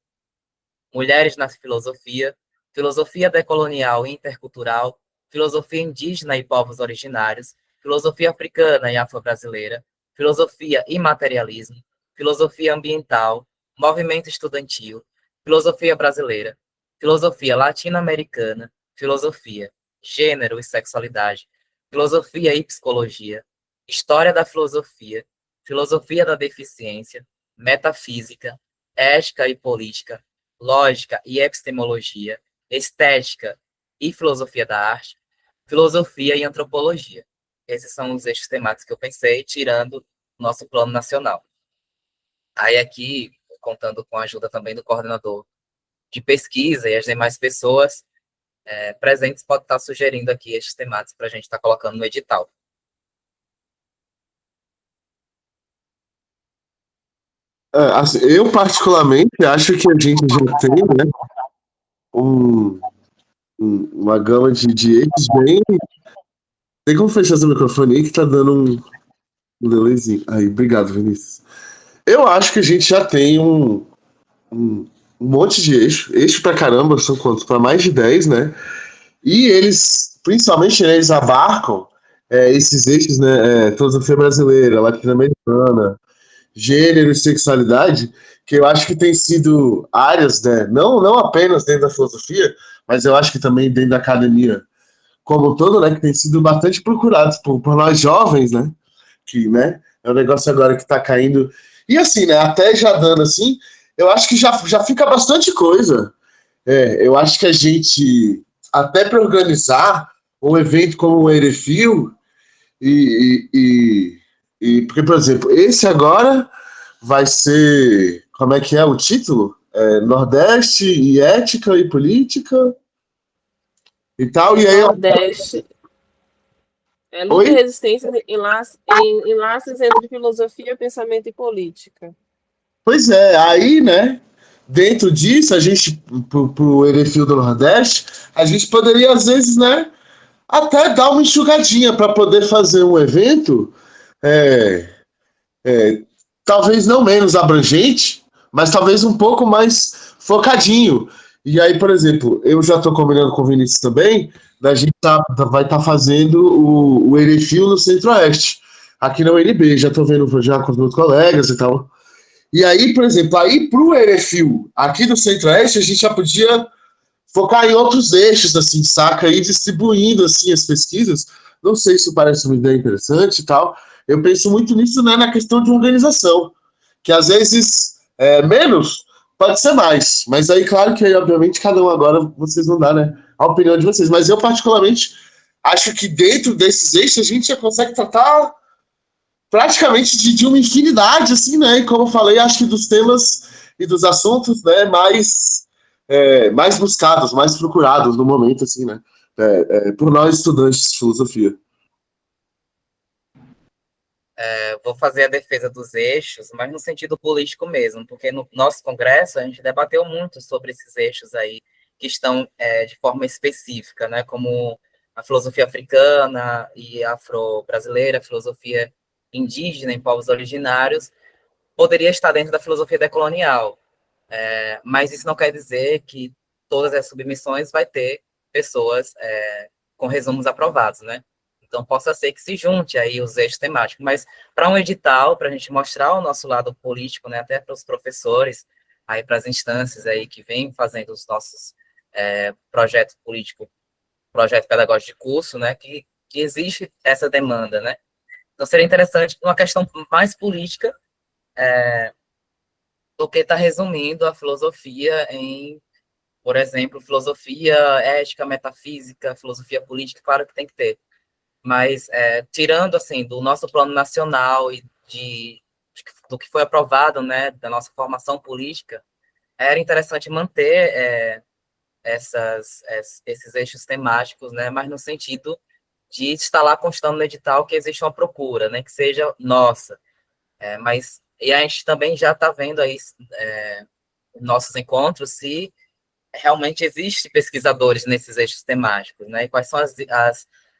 mulheres na filosofia, filosofia decolonial e intercultural, filosofia indígena e povos originários, filosofia africana e afro-brasileira, filosofia e materialismo, filosofia ambiental, movimento estudantil, filosofia brasileira, filosofia latino-americana, filosofia, gênero e sexualidade, filosofia e psicologia, história da filosofia, filosofia da deficiência, metafísica, ética e política, lógica e epistemologia, estética e filosofia da arte, filosofia e antropologia. Esses são os eixos temáticos que eu pensei, tirando o nosso plano nacional. Aí aqui, contando com a ajuda também do coordenador de pesquisa e as demais pessoas presentes, pode estar sugerindo aqui esses temáticos para a gente estar colocando no edital. Assim, eu, particularmente, acho que a gente já tem, né, um, uma gama de eixos bem. Tem como fechar seu microfone aí que tá dando um delayzinho. Aí, obrigado, Vinícius. Eu acho que a gente já tem um, um monte de eixo pra caramba, são quantos? Para mais de 10, né? E eles, principalmente, né, eles abarcam esses eixos, né? Filosofia brasileira, latino-americana, gênero e sexualidade, que eu acho que tem sido áreas, né? Não apenas dentro da filosofia, mas eu acho que também dentro da academia como um todo, né? Que tem sido bastante procurados por nós jovens, né? Que, né? É um negócio agora que está caindo. E assim, né? Até já dando assim, eu acho que já fica bastante coisa. Eu acho que a gente, até para organizar um evento como o Erefil, e, e, porque, por exemplo, esse agora vai ser, como é que é o título? Nordeste e Ética e Política e tal, e aí, Nordeste. Luta e oi? resistência em laços entre filosofia, pensamento e política. Pois é, aí, né, dentro disso, a gente, pro Erefil do Nordeste, a gente poderia, às vezes, né, até dar uma enxugadinha para poder fazer um evento, é, é, talvez não menos abrangente, mas talvez um pouco mais focadinho. E aí, por exemplo, eu já estou combinando com o Vinícius também, da gente vai estar fazendo o Erefil no Centro-Oeste, aqui na UNB, já estou vendo já com os meus colegas e tal. E aí, por exemplo, aí para o Erefil, aqui do Centro-Oeste, a gente já podia focar em outros eixos, assim, saca? E distribuindo, assim, as pesquisas. Não sei se parece uma ideia interessante e tal. Eu penso muito nisso, né, na questão de organização, que às vezes menos pode ser mais. Mas aí, claro que, aí, obviamente, cada um agora, vocês vão dar, né, a opinião de vocês. Mas eu, particularmente, acho que dentro desses eixos a gente já consegue tratar praticamente de uma infinidade, assim, né? E como eu falei, acho que dos temas e dos assuntos, né, mais buscados, mais procurados no momento, assim, né? Por nós estudantes de filosofia. Vou fazer a defesa dos eixos, mas no sentido político mesmo, porque no nosso congresso a gente debateu muito sobre esses eixos aí que estão de forma específica, né, como a filosofia africana e afro-brasileira, a filosofia indígena em povos originários, poderia estar dentro da filosofia decolonial, mas isso não quer dizer que todas as submissões vai ter pessoas com resumos aprovados, né? Então, possa ser que se junte aí os eixos temáticos, mas para um edital, para a gente mostrar o nosso lado político, né, até para os professores, aí para as instâncias aí que vêm fazendo os nossos projetos políticos, projeto pedagógico de curso, né, que existe essa demanda, né? Então, seria interessante uma questão mais política do que está resumindo a filosofia em, por exemplo, filosofia ética, metafísica, filosofia política, claro que tem que ter, mas tirando assim do nosso plano nacional e do que foi aprovado, né, da nossa formação política, era interessante manter esses eixos temáticos, né, mas no sentido de estar lá constando no edital que existe uma procura, né, que seja nossa, mas e a gente também já está vendo aí nossos encontros se realmente existem pesquisadores nesses eixos temáticos, né? E quais são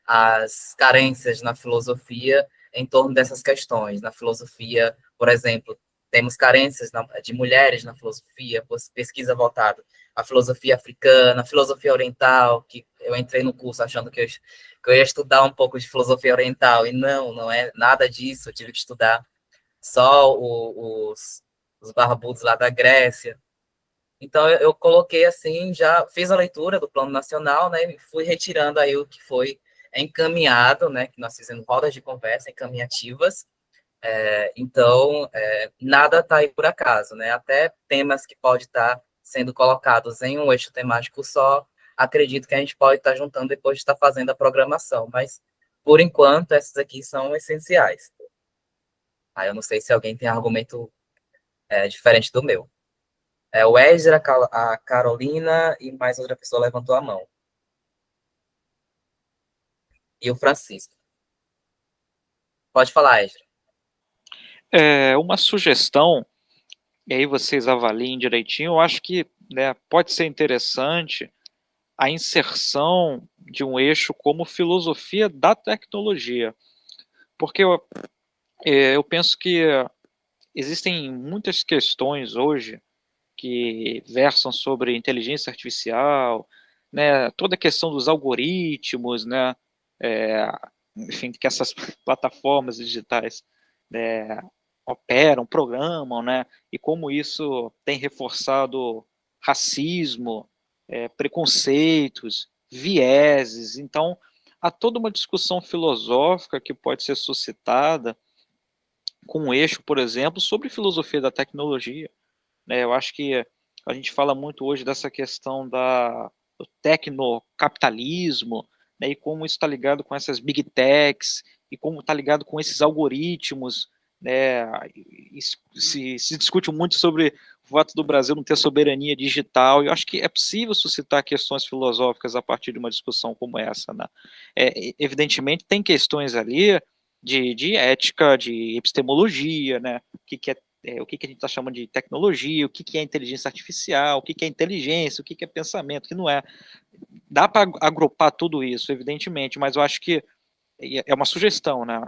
as carências na filosofia em torno dessas questões. Na filosofia, por exemplo, temos carências de mulheres na filosofia, pesquisa voltada à filosofia africana, à filosofia oriental, que eu entrei no curso achando que eu ia estudar um pouco de filosofia oriental, e não é nada disso, eu tive que estudar só os barbudos lá da Grécia. Então, eu coloquei assim, já fiz a leitura do Plano Nacional, né, e fui retirando aí o que foi encaminhado, né, que nós fizemos rodas de conversa encaminhativas. Então, nada está aí por acaso, né, até temas que podem estar sendo colocados em um eixo temático só, acredito que a gente pode estar juntando depois de estar fazendo a programação, mas, por enquanto, essas aqui são essenciais. Aí eu não sei se alguém tem argumento diferente do meu. O Ezra, a Carolina e mais outra pessoa levantou a mão. E o Francisco. Pode falar, Ezra. Uma sugestão, e aí vocês avaliem direitinho, eu acho que, né, pode ser interessante a inserção de um eixo como filosofia da tecnologia, porque eu penso que existem muitas questões hoje que versam sobre inteligência artificial, né, toda a questão dos algoritmos, né, enfim, que essas plataformas digitais operam, programam, né, e como isso tem reforçado racismo, preconceitos, vieses. Então, há toda uma discussão filosófica que pode ser suscitada com um eixo, por exemplo, sobre filosofia da tecnologia. Eu acho que a gente fala muito hoje dessa questão do tecnocapitalismo, né, e como isso está ligado com essas big techs, e como está ligado com esses algoritmos, né, se discute muito sobre o fato do Brasil não ter soberania digital, e eu acho que é possível suscitar questões filosóficas a partir de uma discussão como essa, né? Evidentemente, tem questões ali de ética, de epistemologia, né, o que a gente está chamando de tecnologia, o que é inteligência artificial, o que é inteligência, o que é pensamento, o que não é. Dá para agrupar tudo isso, evidentemente, mas eu acho que é uma sugestão, né?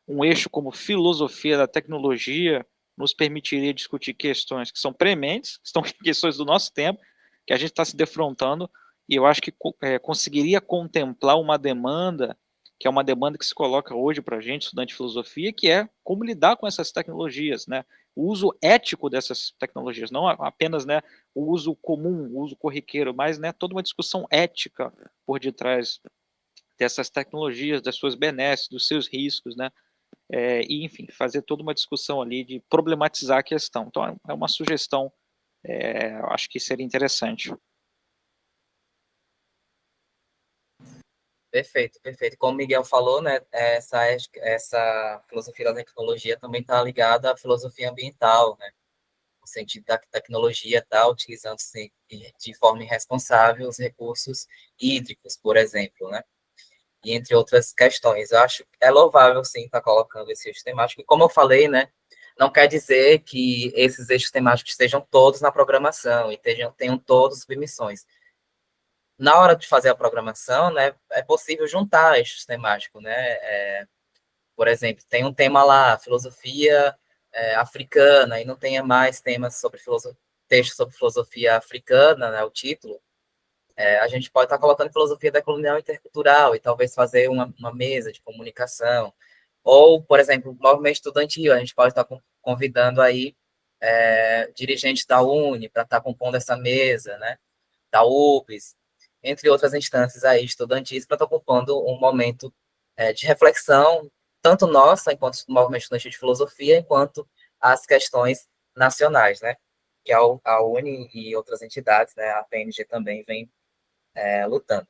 Um eixo como filosofia da tecnologia nos permitiria discutir questões que são prementes, que são questões do nosso tempo, que a gente está se defrontando, e eu acho que conseguiria contemplar uma demanda, que é uma demanda que se coloca hoje para a gente, estudante de filosofia, que é como lidar com essas tecnologias, né? O uso ético dessas tecnologias, não apenas, né, o uso comum, o uso corriqueiro, mas, né, toda uma discussão ética por detrás dessas tecnologias, das suas benesses, dos seus riscos, né? E, enfim, fazer toda uma discussão ali de problematizar a questão. Então, é uma sugestão, acho que seria interessante. Perfeito, perfeito. Como o Miguel falou, né, essa filosofia da tecnologia também está ligada à filosofia ambiental, né, no sentido da tecnologia está utilizando-se de forma irresponsável os recursos hídricos, por exemplo, né, e entre outras questões. Eu acho que é louvável, sim, estar colocando esse eixo temático. E como eu falei, né, não quer dizer que esses eixos temáticos estejam todos na programação e tenham todos submissões. Na hora de fazer a programação, né, é possível juntar eixos temáticos, né? Por exemplo, tem um tema lá, filosofia africana, e não tenha mais temas sobre textos sobre filosofia africana, né, o título. A gente pode estar colocando filosofia decolonial intercultural e talvez fazer uma mesa de comunicação. Ou, por exemplo, movimento estudantil, a gente pode estar convidando aí dirigentes da UNE para estar compondo essa mesa, né? Da UBS, entre outras instâncias aí estudantis, para estar ocupando um momento de reflexão, tanto nossa, enquanto movimento estudantil de filosofia, enquanto as questões nacionais, né? Que a UNE e outras entidades, né? A PNG também vem lutando.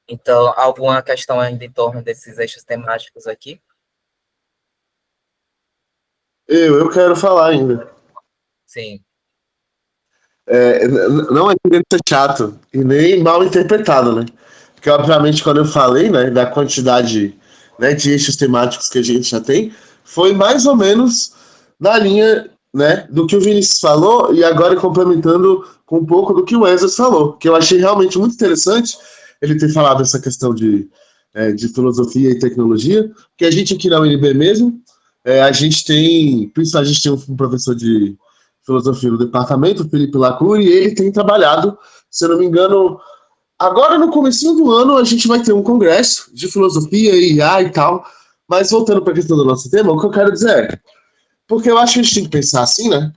Então, alguma questão ainda em torno desses eixos temáticos aqui? Eu quero falar ainda. Sim. Não é querendo ser chato e nem mal interpretado, né? Porque, obviamente, quando eu falei, né, da quantidade, né, de eixos temáticos que a gente já tem, foi mais ou menos na linha, né, do que o Vinícius falou e agora complementando com um pouco do que o Wesley falou, que eu achei realmente muito interessante ele ter falado essa questão de filosofia e tecnologia, porque a gente aqui na UNB mesmo, a gente tem um professor de filosofia no departamento, o Felipe Lacuri, e ele tem trabalhado, se eu não me engano, agora no comecinho do ano a gente vai ter um congresso de filosofia e IA e tal, mas voltando para a questão do nosso tema, o que eu quero dizer porque eu acho que a gente tem que pensar assim, né,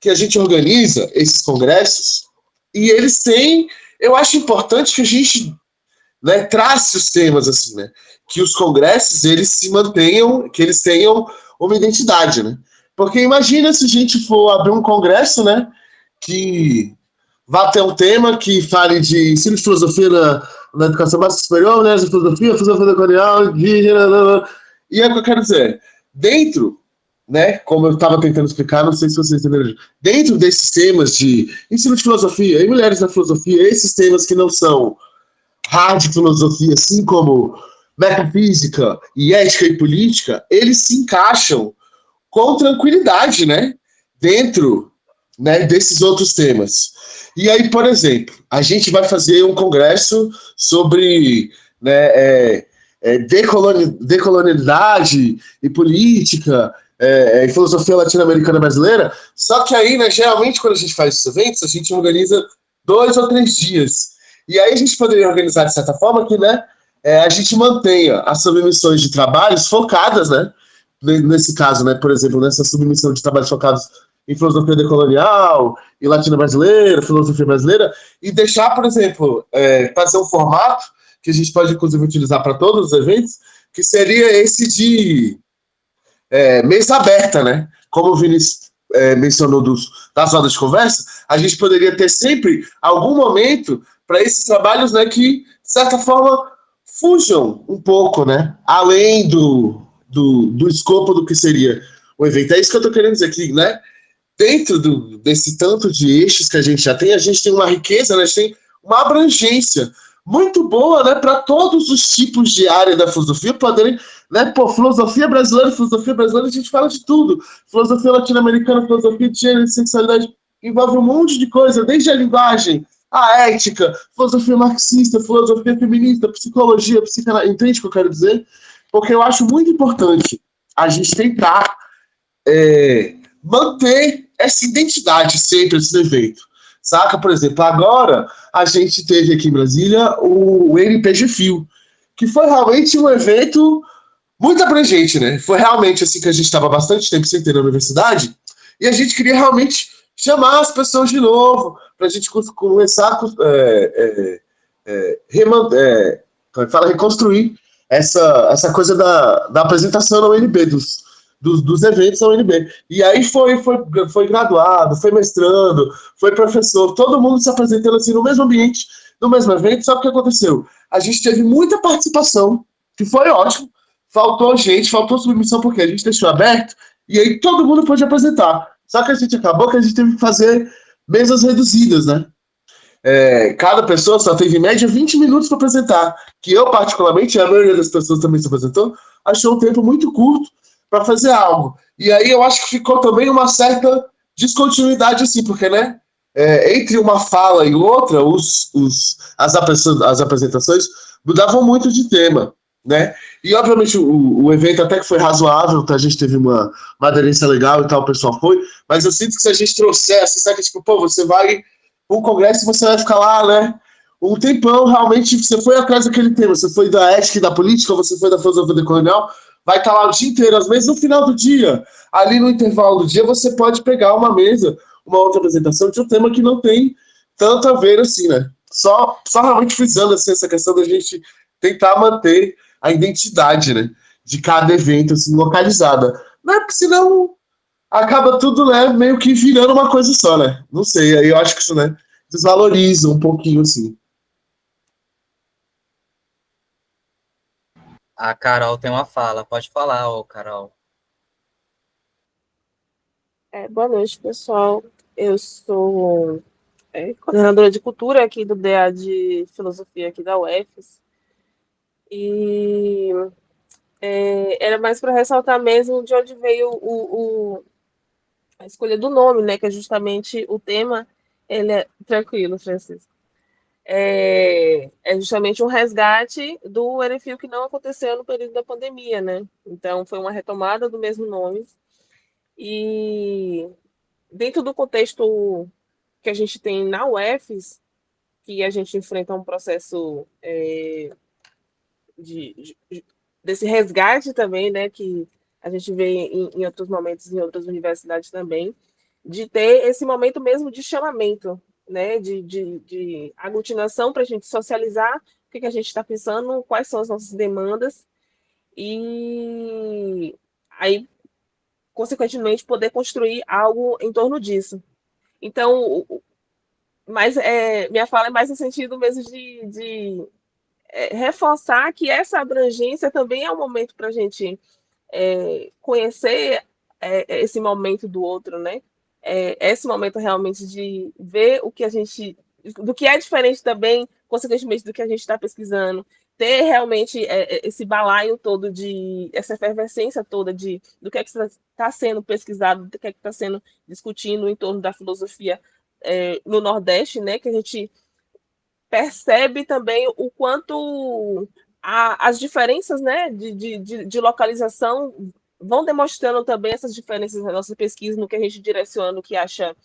que a gente organiza esses congressos e eles têm, eu acho importante que a gente, né, trace os temas assim, né, que os congressos eles se mantenham, que eles tenham uma identidade, né? Porque imagina se a gente for abrir um congresso, né, que vá ter um tema que fale de ensino de filosofia na educação básica superior, né, de filosofia colonial, indígena, e é o que eu quero dizer. Dentro, né, como eu estava tentando explicar, não sei se vocês entenderam, dentro desses temas de ensino de filosofia e mulheres na filosofia, esses temas que não são hard filosofia, assim como metafísica e ética e política, eles se encaixam com tranquilidade, né, dentro, né, desses outros temas. E aí, por exemplo, a gente vai fazer um congresso sobre, né, decolonialidade e política e filosofia latino-americana brasileira, só que aí, né, geralmente, quando a gente faz esses eventos, a gente organiza 2 ou 3 dias. E aí a gente poderia organizar de certa forma que, né, a gente mantenha as submissões de trabalhos focadas, né, nesse caso, né, por exemplo, nessa submissão de trabalhos focados em filosofia decolonial, e latino-brasileira, filosofia brasileira, e deixar, por exemplo, fazer um formato que a gente pode, inclusive, utilizar para todos os eventos, que seria esse de mesa aberta, né? Como o Vinícius mencionou das rodas de conversa, a gente poderia ter sempre algum momento para esses trabalhos, né, que, de certa forma, fujam um pouco, né, além do escopo do que seria o evento. É isso que eu estou querendo dizer aqui, né? Dentro desse tanto de eixos que a gente já tem, a gente tem uma riqueza, né? A gente tem uma abrangência muito boa, né, para todos os tipos de área da filosofia poderem, né, pô, filosofia brasileira, a gente fala de tudo. Filosofia latino-americana, filosofia de gênero, sexualidade, envolve um monte de coisa, desde a linguagem, a ética, filosofia marxista, filosofia feminista, psicologia, psicanálise, entende o que eu quero dizer? Porque eu acho muito importante a gente tentar manter essa identidade sempre esse evento. Saca? Por exemplo, agora a gente teve aqui em Brasília o NPG Fio, que foi realmente um evento muito abrangente, né? Foi realmente assim que a gente estava bastante tempo sem ter na universidade e a gente queria realmente chamar as pessoas de novo para a gente começar a reconstruir essa coisa da apresentação na UNB, dos eventos da UNB. E aí foi graduado, foi mestrando, foi professor, todo mundo se apresentando assim no mesmo ambiente, no mesmo evento. Sabe o que aconteceu? A gente teve muita participação, que foi ótimo. Faltou gente, faltou submissão, porque a gente deixou aberto, e aí todo mundo pôde apresentar. Só que a gente acabou que a gente teve que fazer mesas reduzidas, né? Cada pessoa só teve em média 20 minutos para apresentar, que eu particularmente, e a maioria das pessoas também se apresentou, achou um tempo muito curto para fazer algo. E aí eu acho que ficou também uma certa descontinuidade assim, porque, né, entre uma fala e outra, as apresentações mudavam muito de tema, né? E obviamente o evento até que foi razoável, tá? A gente teve uma aderência legal e tal, o pessoal foi, mas eu sinto que se a gente trouxesse, sabe, tipo, pô, você vai um congresso e você vai ficar lá, né? Um tempão, realmente, você foi atrás daquele tema, você foi da ética e da política, você foi da filosofia decolonial, vai estar lá o dia inteiro, às vezes no final do dia, ali no intervalo do dia, você pode pegar uma mesa, uma outra apresentação de um tema que não tem tanto a ver assim, né? Só realmente frisando assim, essa questão da gente tentar manter a identidade, né, de cada evento, assim, localizada. Não é porque senão acaba tudo, né, meio que virando uma coisa só, né? Não sei, aí eu acho que isso, né, desvaloriza um pouquinho, assim. A Carol tem uma fala. Pode falar, ô Carol. Boa noite, pessoal. Eu sou coordenadora de cultura aqui do DA de Filosofia aqui da UFES. E era mais para ressaltar mesmo de onde veio a escolha do nome, né? Que é justamente o tema. Ele é tranquilo, Francisco. É justamente um resgate do Erefil que não aconteceu no período da pandemia, né? Então, foi uma retomada do mesmo nome. E dentro do contexto que a gente tem na UFES, que a gente enfrenta um processo desse resgate também, né? Que a gente vê em outros momentos, em outras universidades também. de ter esse momento mesmo de chamamento, né, de aglutinação para a gente socializar o que a gente está pensando, quais são as nossas demandas, e aí, consequentemente, poder construir algo em torno disso. Então, mas minha fala é mais no sentido mesmo de reforçar que essa abrangência também é um momento para a gente conhecer esse momento do outro, né? Esse momento realmente de ver o que a gente, do que é diferente também, consequentemente, do que a gente está pesquisando, ter realmente esse balaio todo essa efervescência toda do que é que está sendo pesquisado, do que é que está sendo discutido em torno da filosofia no Nordeste, né? Que a gente percebe também o quanto as diferenças, né, de localização vão demonstrando também essas diferenças na nossa pesquisa, no que a gente direciona, no que acha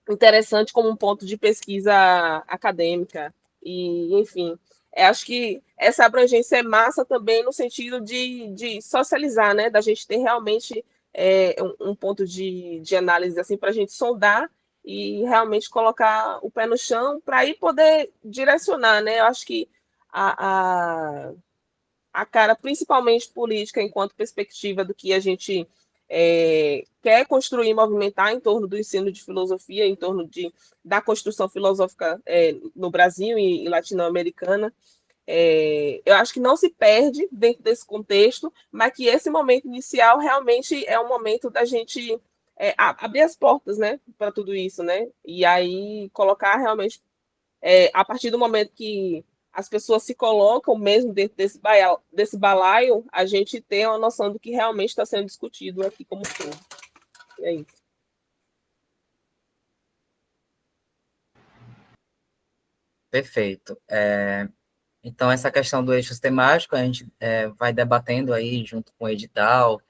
interessante como um ponto de pesquisa acadêmica. E, enfim, acho que essa abrangência é massa também no sentido de socializar, né, da gente ter realmente um ponto de análise assim, para a gente sondar e realmente colocar o pé no chão para aí poder direcionar, né? Eu acho que a cara, principalmente política, enquanto perspectiva do que a gente quer construir e movimentar em torno do ensino de filosofia, em torno da construção filosófica no Brasil e latino-americana. Eu acho que não se perde dentro desse contexto, mas que esse momento inicial realmente é um momento da gente abrir as portas, né, para tudo isso, né? E aí colocar realmente, a partir do momento que as pessoas se colocam mesmo dentro desse balaio, a gente tem uma noção do que realmente está sendo discutido aqui como um todo. É isso. Perfeito. Então, essa questão do eixo temático, a gente vai debatendo aí junto com o edital,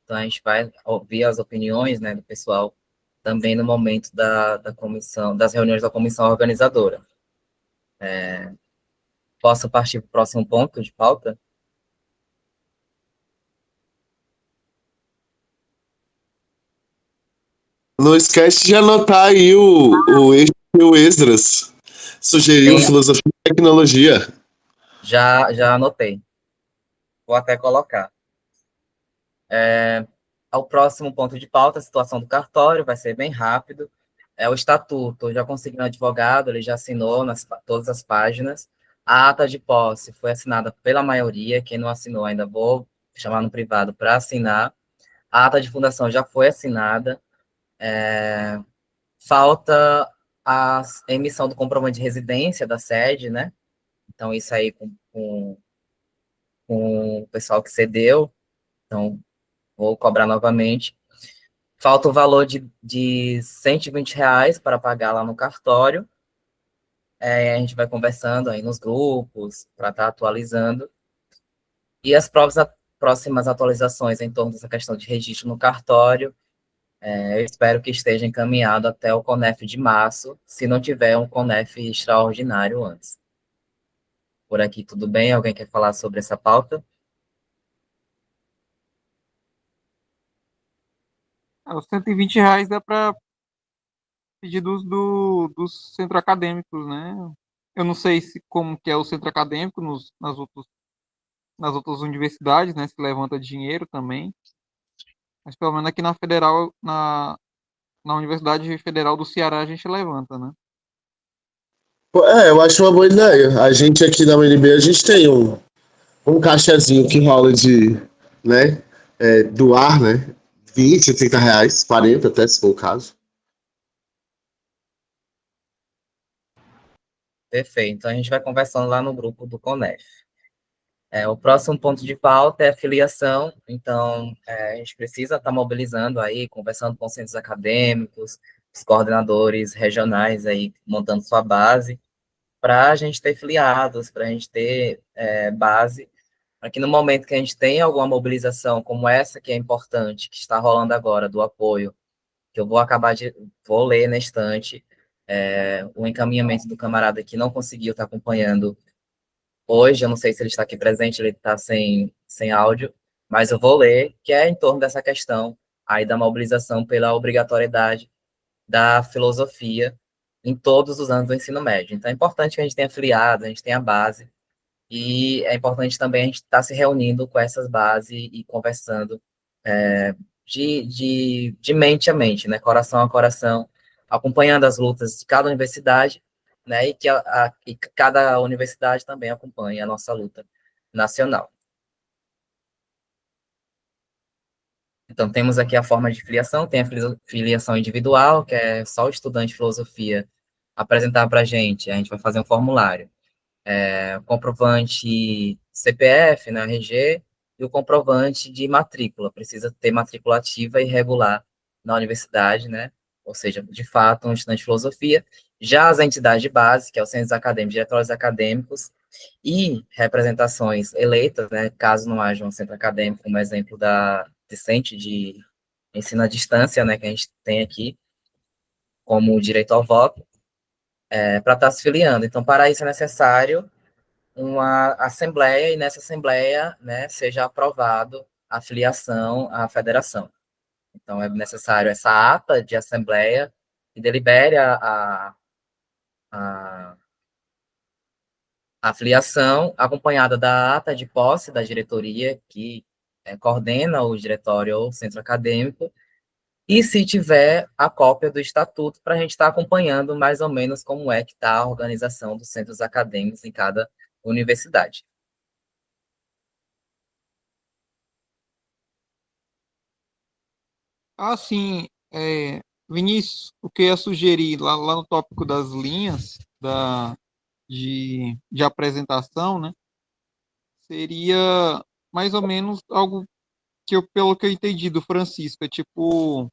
então a gente vai ouvir as opiniões, né, do pessoal também no momento da comissão, das reuniões da comissão organizadora. Posso partir para o próximo ponto de pauta? Não esquece de anotar aí o eixo e o Esdras. Sugeriu Sim, filosofia e tecnologia. já anotei. Vou até colocar. Ao próximo ponto de pauta, a situação do cartório, vai ser bem rápido. O estatuto, já consegui um advogado, ele já assinou todas as páginas. A ata de posse foi assinada pela maioria, quem não assinou ainda vou chamar no privado para assinar. A ata de fundação já foi assinada. Falta a emissão do comprovante de residência da sede, né? Então, isso aí com o pessoal que cedeu, então vou cobrar novamente. Falta o valor de R$ 120 para pagar lá no cartório. A gente vai conversando aí nos grupos para estar atualizando. E as próximas atualizações em torno dessa questão de registro no cartório, eu espero que esteja encaminhado até o CONEF de março, se não tiver um CONEF extraordinário antes. Por aqui, tudo bem? Alguém quer falar sobre essa pauta? Os R$ 120 dá para pedidos dos centros acadêmicos, né? Eu não sei se como que é o centro acadêmico nas outras universidades, né? Se levanta dinheiro também. Mas pelo menos aqui na Federal, na Universidade Federal do Ceará, a gente levanta, né? Eu acho uma boa ideia. A gente aqui na UNB, a gente tem um caixazinho que rola de, né, doar, né, 20, R$ 30, 40 até, se for o caso. Perfeito. Então, a gente vai conversando lá no grupo do CONEF. O próximo ponto de pauta é a filiação, então a gente precisa estar mobilizando aí, conversando com os centros acadêmicos, os coordenadores regionais aí, montando sua base, para a gente ter filiados, para a gente ter base, para que no momento que a gente tem alguma mobilização como essa, que é importante, que está rolando agora, do apoio, que eu vou ler na estante, o encaminhamento do camarada que não conseguiu estar acompanhando hoje, eu não sei se ele está aqui presente, ele está sem áudio, mas eu vou ler, que é em torno dessa questão aí da mobilização pela obrigatoriedade da filosofia em todos os anos do ensino médio. Então, é importante que a gente tenha filiado, a gente tenha base, e é importante também a gente estar se reunindo com essas bases e conversando de mente a mente, né, coração a coração, acompanhando as lutas de cada universidade, né, e cada universidade também acompanhe a nossa luta nacional. Então, temos aqui a forma de filiação, tem a filiação individual, que é só o estudante de filosofia apresentar para a gente vai fazer um formulário, o comprovante CPF, né, RG, e o comprovante de matrícula, precisa ter matrícula ativa e regular na universidade, né, ou seja, de fato, um estudante de filosofia. Já as entidades de base, que é os centros acadêmicos, diretórios acadêmicos, e representações eleitas, né, caso não haja um centro acadêmico, como exemplo da Decente de ensino à distância, né, que a gente tem aqui, como direito ao voto, para estar se filiando. Então, para isso é necessário uma assembleia, e nessa assembleia, né, seja aprovado a filiação à federação. Então, é necessário essa ata de assembleia que delibere a filiação, acompanhada da ata de posse da diretoria, que coordena o diretório ou centro acadêmico, e se tiver a cópia do estatuto, para a gente estar acompanhando mais ou menos como é que está a organização dos centros acadêmicos em cada universidade. Assim, Vinícius, o que eu ia sugerir lá no tópico das linhas de apresentação, né, seria mais ou menos algo que pelo que eu entendi do Francisco, é tipo,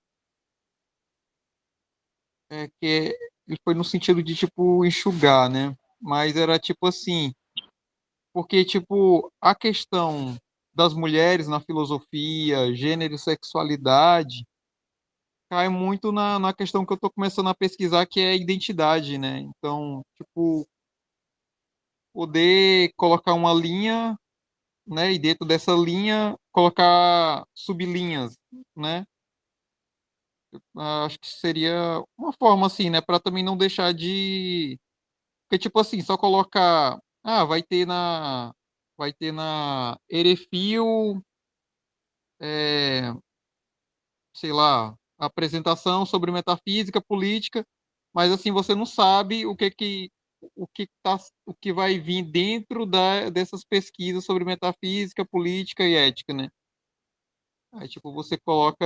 ele foi no sentido de tipo enxugar, né? Mas era tipo assim, porque tipo a questão das mulheres na filosofia, gênero e sexualidade cai muito na questão que eu estou começando a pesquisar, que é a identidade, né? Então, tipo, poder colocar uma linha, né? E dentro dessa linha colocar sublinhas, né? Acho que seria uma forma assim, né? Para também não deixar de. Porque, tipo assim, só colocar. Ah, vai ter na Erefil, é, sei lá, apresentação sobre metafísica, política, mas assim, você não sabe o que vai vir dentro dessas pesquisas sobre metafísica, política e ética, né? Aí, tipo, você coloca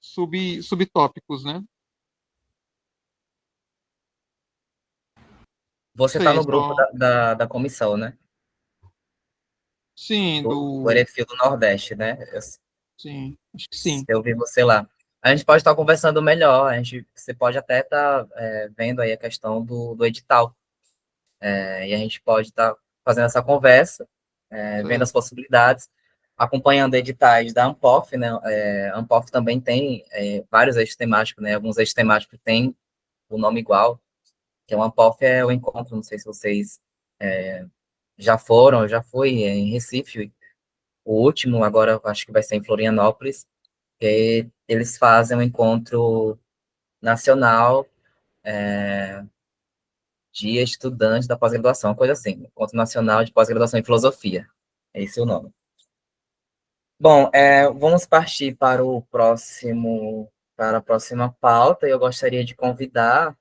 subtópicos, né? Você está Sei, no grupo só. da comissão, né? Sim, Do Erefil do Nordeste, né? sim, acho que sim. Eu vi você lá. A gente pode estar conversando melhor, você pode até estar vendo aí a questão do edital, e a gente pode estar fazendo essa conversa, vendo as Certo. possibilidades, acompanhando editais da Anpof, né? A Anpof também tem vários eixos temáticos, né? Alguns eixos temáticos têm o nome igual, que o Anpof é o encontro, não sei se vocês já foram, eu já fui em Recife, o último, agora acho que vai ser em Florianópolis, que eles fazem um encontro nacional de estudantes da pós-graduação, coisa assim, Encontro Nacional de Pós-Graduação em Filosofia, é esse o nome. Bom, vamos partir para a próxima pauta, e eu gostaria de convidar,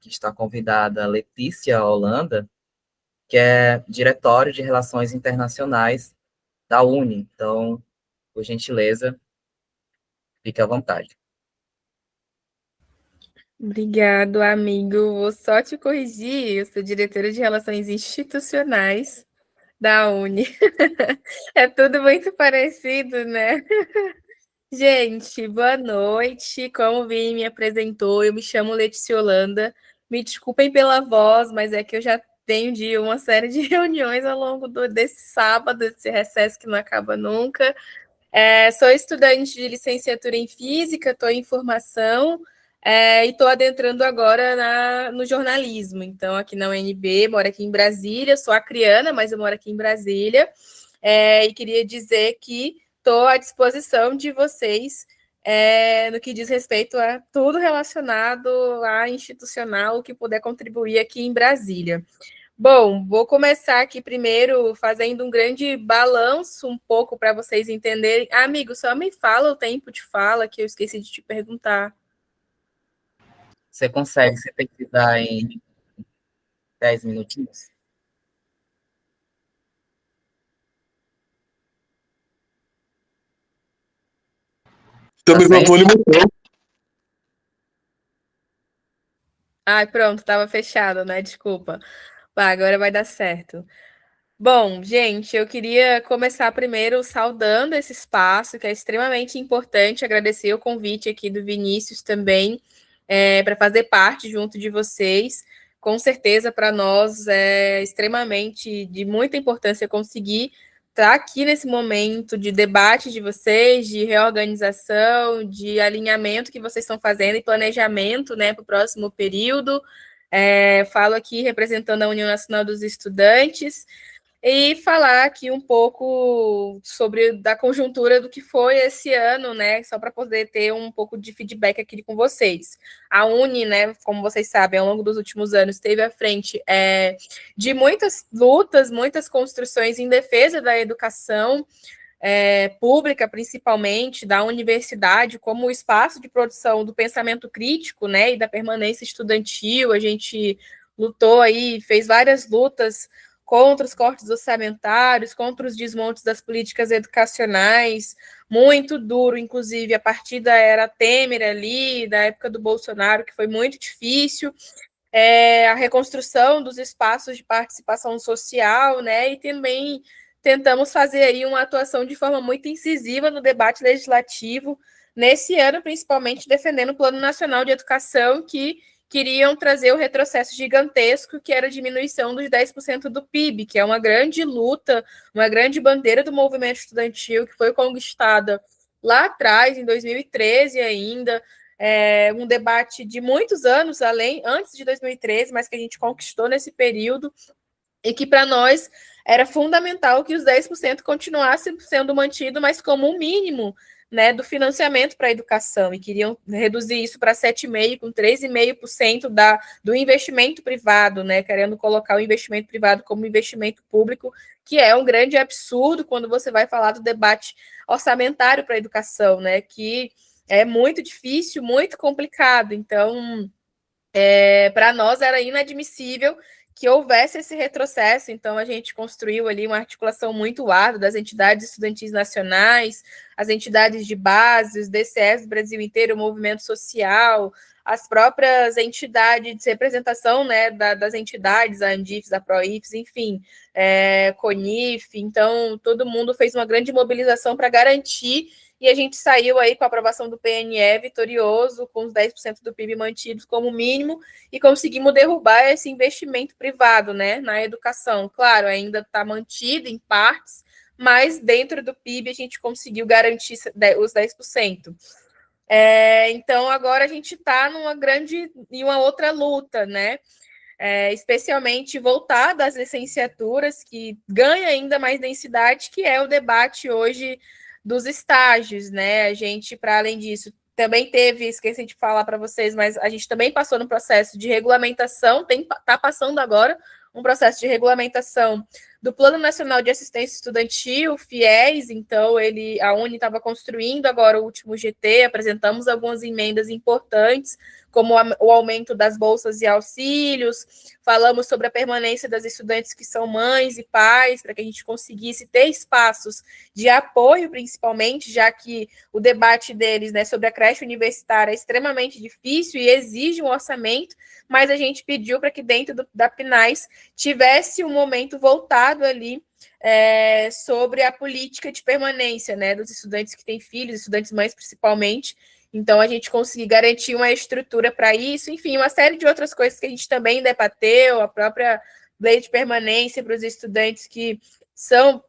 que está convidada a Letícia Holanda, que é Diretório de Relações Internacionais da UNE. Então, por gentileza, fique à vontade. Obrigado, amigo. Vou só te corrigir, eu sou diretora de Relações Institucionais da Uni. É tudo muito parecido, né? Gente, boa noite. Como o Vini me apresentou, eu me chamo Letícia Holanda. Me desculpem pela voz, mas é que eu já tenho de uma série de reuniões ao longo desse sábado, desse recesso que não acaba nunca. Sou estudante de licenciatura em Física, estou em formação e estou adentrando agora no jornalismo. Então, aqui na UNB, moro aqui em Brasília, sou acriana, mas eu moro aqui em Brasília. E queria dizer que estou à disposição de vocês no que diz respeito a tudo relacionado a institucional que puder contribuir aqui em Brasília. Bom, vou começar aqui primeiro fazendo um grande balanço um pouco para vocês entenderem. Amigo, só me fala o tempo de fala que eu esqueci de te perguntar. Você consegue sintetizar em 10 minutinhos? Teu Tá certo? microfone mutou. Ai, pronto, estava fechado, né? Desculpa. Agora vai dar certo. Bom, gente, eu queria começar primeiro saudando esse espaço, que é extremamente importante, agradecer o convite aqui do Vinícius também, para fazer parte junto de vocês. Com certeza, para nós é extremamente de muita importância conseguir estar aqui nesse momento de debate de vocês, de reorganização, de alinhamento que vocês estão fazendo e planejamento, né, para o próximo período. Falo aqui representando a União Nacional dos Estudantes, e falar aqui um pouco sobre da conjuntura do que foi esse ano, né? Só para poder ter um pouco de feedback aqui com vocês. A Uni, né, como vocês sabem, ao longo dos últimos anos, esteve à frente de muitas lutas, muitas construções em defesa da educação pública, principalmente, da universidade, como o espaço de produção do pensamento crítico, né, e da permanência estudantil. A gente lutou aí, fez várias lutas contra os cortes orçamentários, contra os desmontes das políticas educacionais, muito duro, inclusive, a partir da era Temer ali, da época do Bolsonaro, que foi muito difícil, a reconstrução dos espaços de participação social, né, e também tentamos fazer aí uma atuação de forma muito incisiva no debate legislativo, nesse ano, principalmente defendendo o Plano Nacional de Educação, que queriam trazer o retrocesso gigantesco, que era a diminuição dos 10% do PIB, que é uma grande luta, uma grande bandeira do movimento estudantil, que foi conquistada lá atrás, em 2013 ainda, um debate de muitos anos, antes de 2013, mas que a gente conquistou nesse período, e que para nós era fundamental que os 10% continuassem sendo mantido, mas como um mínimo, né, do financiamento para a educação, e queriam reduzir isso para 7,5%, com 3,5% do investimento privado, né, querendo colocar o investimento privado como investimento público, que é um grande absurdo quando você vai falar do debate orçamentário para a educação, né, que é muito difícil, muito complicado. Então, para nós era inadmissível que houvesse esse retrocesso. Então a gente construiu ali uma articulação muito árdua das entidades estudantis nacionais, as entidades de base, os DCEs do Brasil inteiro, o movimento social, as próprias entidades de representação, né, das entidades, a Andifes, a Proifes, enfim, CONIF. Então todo mundo fez uma grande mobilização para garantir, e a gente saiu aí com a aprovação do PNE vitorioso, com os 10% do PIB mantidos como mínimo, e conseguimos derrubar esse investimento privado, né, na educação. Claro, ainda está mantido em partes, mas dentro do PIB a gente conseguiu garantir os 10%. Então, agora a gente está em uma outra luta, né, especialmente voltada às licenciaturas, que ganha ainda mais densidade, que é o debate hoje dos estágios, né? A gente, para além disso, também esqueci de falar para vocês, mas a gente também passou no processo de regulamentação, está passando agora um processo de regulamentação do Plano Nacional de Assistência Estudantil, FIES. Então a Uni estava construindo agora o último GT, apresentamos algumas emendas importantes, como o aumento das bolsas e auxílios, falamos sobre a permanência das estudantes que são mães e pais, para que a gente conseguisse ter espaços de apoio, principalmente, já que o debate deles, né, sobre a creche universitária é extremamente difícil e exige um orçamento, mas a gente pediu para que dentro da PNAES tivesse um momento voltado ali sobre a política de permanência, né, dos estudantes que têm filhos, estudantes mães principalmente. Então, a gente conseguiu garantir uma estrutura para isso, enfim, uma série de outras coisas que a gente também debateu, a própria lei de permanência para os estudantes que são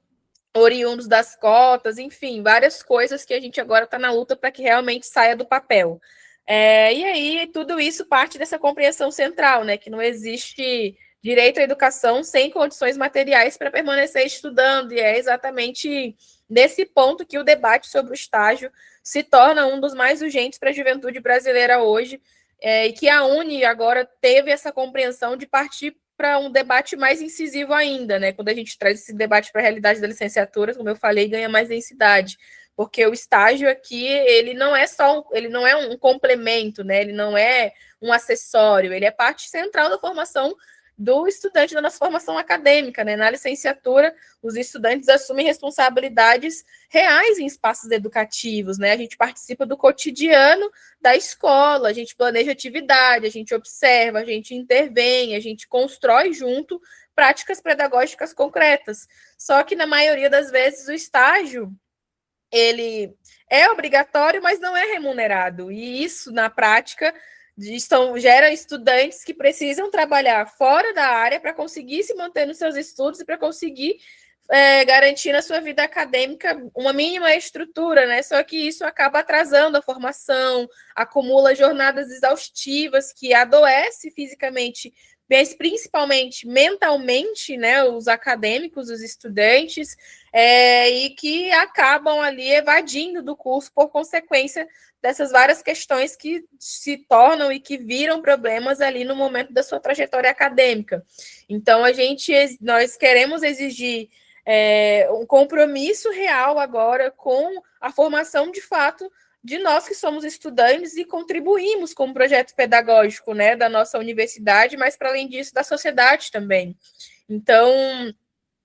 oriundos das cotas, enfim, várias coisas que a gente agora está na luta para que realmente saia do papel. E aí, tudo isso parte dessa compreensão central, né, que não existe direito à educação sem condições materiais para permanecer estudando, e é exatamente nesse ponto que o debate sobre o estágio se torna um dos mais urgentes para a juventude brasileira hoje, e que a UNE agora teve essa compreensão de partir para um debate mais incisivo ainda, né? Quando a gente traz esse debate para a realidade da licenciatura, como eu falei, ganha mais densidade, porque o estágio aqui, ele não é um complemento, né? Ele não é um acessório, ele é parte central da formação do estudante, da nossa formação acadêmica, né? Na licenciatura, os estudantes assumem responsabilidades reais em espaços educativos, né? A gente participa do cotidiano da escola, a gente planeja atividade, a gente observa, a gente intervém, a gente constrói junto práticas pedagógicas concretas. Só que, na maioria das vezes, o estágio, ele é obrigatório, mas não é remunerado. E isso, na prática, gera estudantes que precisam trabalhar fora da área para conseguir se manter nos seus estudos e para conseguir garantir na sua vida acadêmica uma mínima estrutura, né? Só que isso acaba atrasando a formação, acumula jornadas exaustivas que adoece fisicamente, mas principalmente mentalmente, né? Os acadêmicos, os estudantes, e que acabam ali evadindo do curso por consequência dessas várias questões que se tornam e que viram problemas ali no momento da sua trajetória acadêmica. Então, nós queremos exigir um compromisso real agora com a formação de fato de nós que somos estudantes e contribuímos com o projeto pedagógico, né, da nossa universidade, mas para além disso da sociedade também. Então,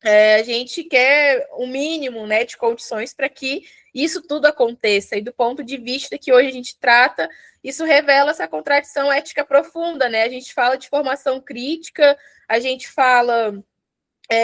a gente quer um mínimo, né, de condições para que isso tudo aconteça, e do ponto de vista que hoje a gente trata, isso revela essa contradição ética profunda, né? A gente fala de formação crítica, a gente fala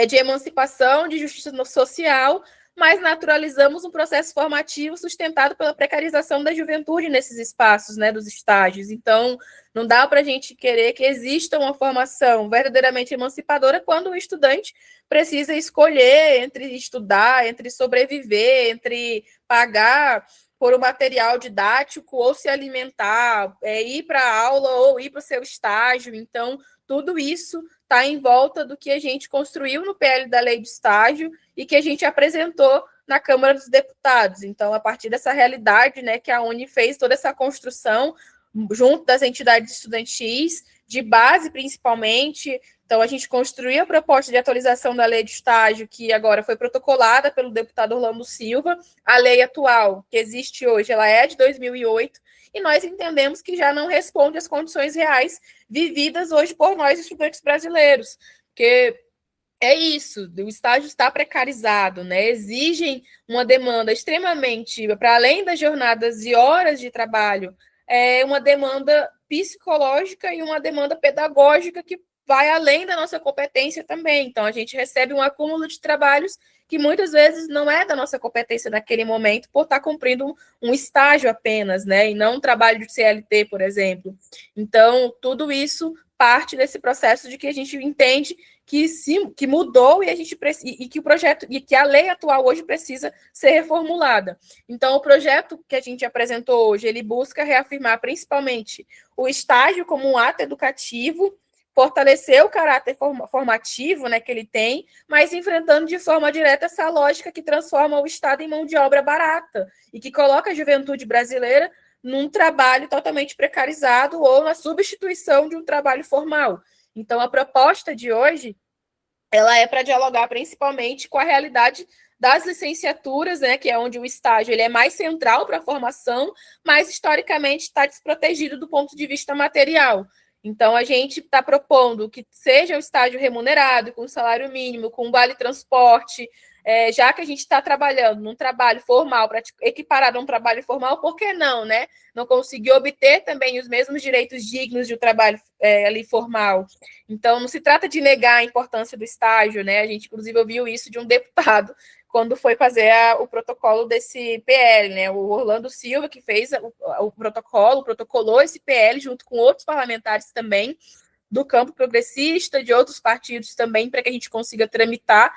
de emancipação, de justiça social, mas naturalizamos um processo formativo sustentado pela precarização da juventude nesses espaços, né, dos estágios. Então, não dá para a gente querer que exista uma formação verdadeiramente emancipadora quando o estudante precisa escolher entre estudar, entre sobreviver, entre pagar por um material didático ou se alimentar, ir para a aula ou ir para o seu estágio. Então, tudo isso está em volta do que a gente construiu no PL da Lei do Estágio e que a gente apresentou na Câmara dos Deputados. Então, a partir dessa realidade, né, que a UNE fez toda essa construção junto das entidades estudantis, de base principalmente. Então, a gente construiu a proposta de atualização da Lei do Estágio, que agora foi protocolada pelo deputado Orlando Silva. A lei atual, que existe hoje, ela é de 2008, e nós entendemos que já não responde às condições reais vividas hoje por nós, estudantes brasileiros, porque é isso, o estágio está precarizado, né? Exigem uma demanda extremamente, para além das jornadas e horas de trabalho, uma demanda psicológica e uma demanda pedagógica que vai além da nossa competência também. Então, a gente recebe um acúmulo de trabalhos que muitas vezes não é da nossa competência naquele momento, por estar cumprindo um estágio apenas, né? E não um trabalho de CLT, por exemplo. Então, tudo isso parte desse processo de que a gente entende que mudou e que o projeto e que a lei atual hoje precisa ser reformulada. Então, o projeto que a gente apresentou hoje, ele busca reafirmar principalmente o estágio como um ato educativo, fortalecer o caráter formativo, né, que ele tem, mas enfrentando de forma direta essa lógica que transforma o Estado em mão de obra barata e que coloca a juventude brasileira num trabalho totalmente precarizado ou na substituição de um trabalho formal. Então, a proposta de hoje, ela é para dialogar principalmente com a realidade das licenciaturas, né, que é onde o estágio ele é mais central para a formação, mas historicamente está desprotegido do ponto de vista material. Então, a gente está propondo que seja o estágio remunerado, com salário mínimo, com vale transporte, já que a gente está trabalhando num trabalho formal, para equiparar a um trabalho formal, por que não, né? Não conseguir obter também os mesmos direitos dignos de um trabalho ali formal. Então, não se trata de negar a importância do estágio, né? A gente, inclusive, ouviu isso de um deputado quando foi fazer o protocolo desse PL, né? O Orlando Silva, que fez o protocolo, protocolou esse PL junto com outros parlamentares também do campo progressista, de outros partidos também, para que a gente consiga tramitar.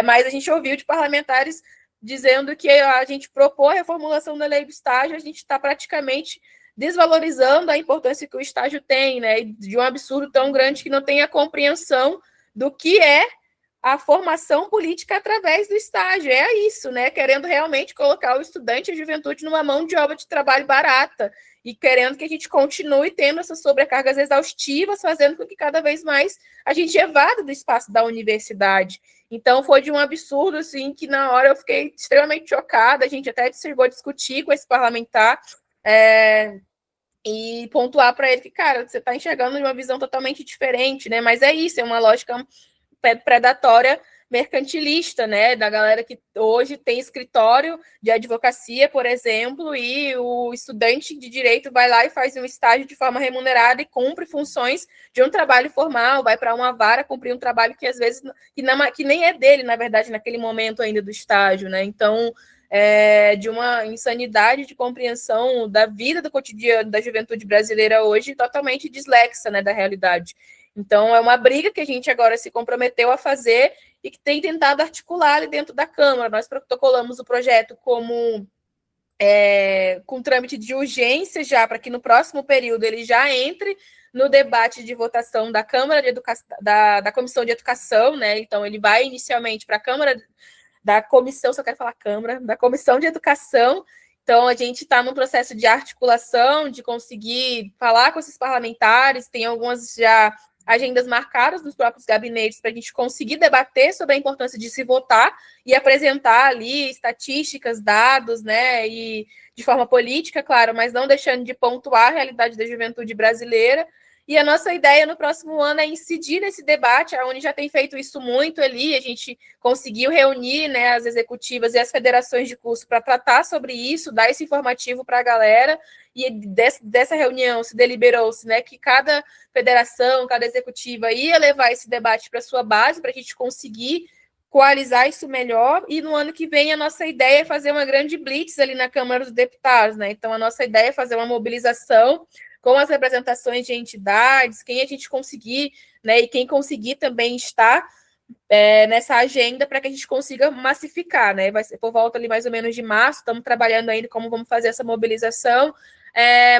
Mas a gente ouviu de parlamentares dizendo que a gente propor a reformulação da lei do estágio, a gente está praticamente desvalorizando a importância que o estágio tem, né? De um absurdo tão grande que não tem a compreensão do que é a formação política através do estágio. É isso, né? Querendo realmente colocar o estudante e a juventude numa mão de obra de trabalho barata e querendo que a gente continue tendo essas sobrecargas exaustivas, fazendo com que cada vez mais a gente evada do espaço da universidade. Então, foi de um absurdo, assim, que na hora eu fiquei extremamente chocada, a gente até chegou a discutir com esse parlamentar, e pontuar para ele que, cara, você está enxergando de uma visão totalmente diferente, né? Mas é isso, é uma lógica predatória mercantilista, né, da galera que hoje tem escritório de advocacia, por exemplo, e o estudante de direito vai lá e faz um estágio de forma remunerada e cumpre funções de um trabalho formal, vai para uma vara cumprir um trabalho que às vezes que nem é dele, na verdade, naquele momento ainda do estágio, né? Então, de uma insanidade de compreensão da vida do cotidiano da juventude brasileira hoje, totalmente deslexa, né, da realidade. Então, é uma briga que a gente agora se comprometeu a fazer e que tem tentado articular ali dentro da Câmara. Nós protocolamos o projeto como com trâmite de urgência já, para que no próximo período ele já entre no debate de votação da Câmara de Educação, da Comissão de Educação, né? Então, ele vai inicialmente para a Câmara da Comissão, só quero falar Câmara, da Comissão de Educação. Então, a gente está num processo de articulação, de conseguir falar com esses parlamentares, tem algumas já agendas marcadas nos próprios gabinetes para a gente conseguir debater sobre a importância de se votar e apresentar ali estatísticas, dados, né, e de forma política, claro, mas não deixando de pontuar a realidade da juventude brasileira. E a nossa ideia no próximo ano é incidir nesse debate. A Uni já tem feito isso muito ali, a gente conseguiu reunir, né, as executivas e as federações de curso para tratar sobre isso, dar esse informativo para a galera, e dessa reunião se deliberou-se, né, que cada federação, cada executiva ia levar esse debate para a sua base, para a gente conseguir coalizar isso melhor, e no ano que vem a nossa ideia é fazer uma grande blitz ali na Câmara dos Deputados, né? Então a nossa ideia é fazer uma mobilização com as representações de entidades, quem a gente conseguir, né, e quem conseguir também estar nessa agenda para que a gente consiga massificar, né? Vai ser por volta ali mais ou menos de março, estamos trabalhando ainda como vamos fazer essa mobilização,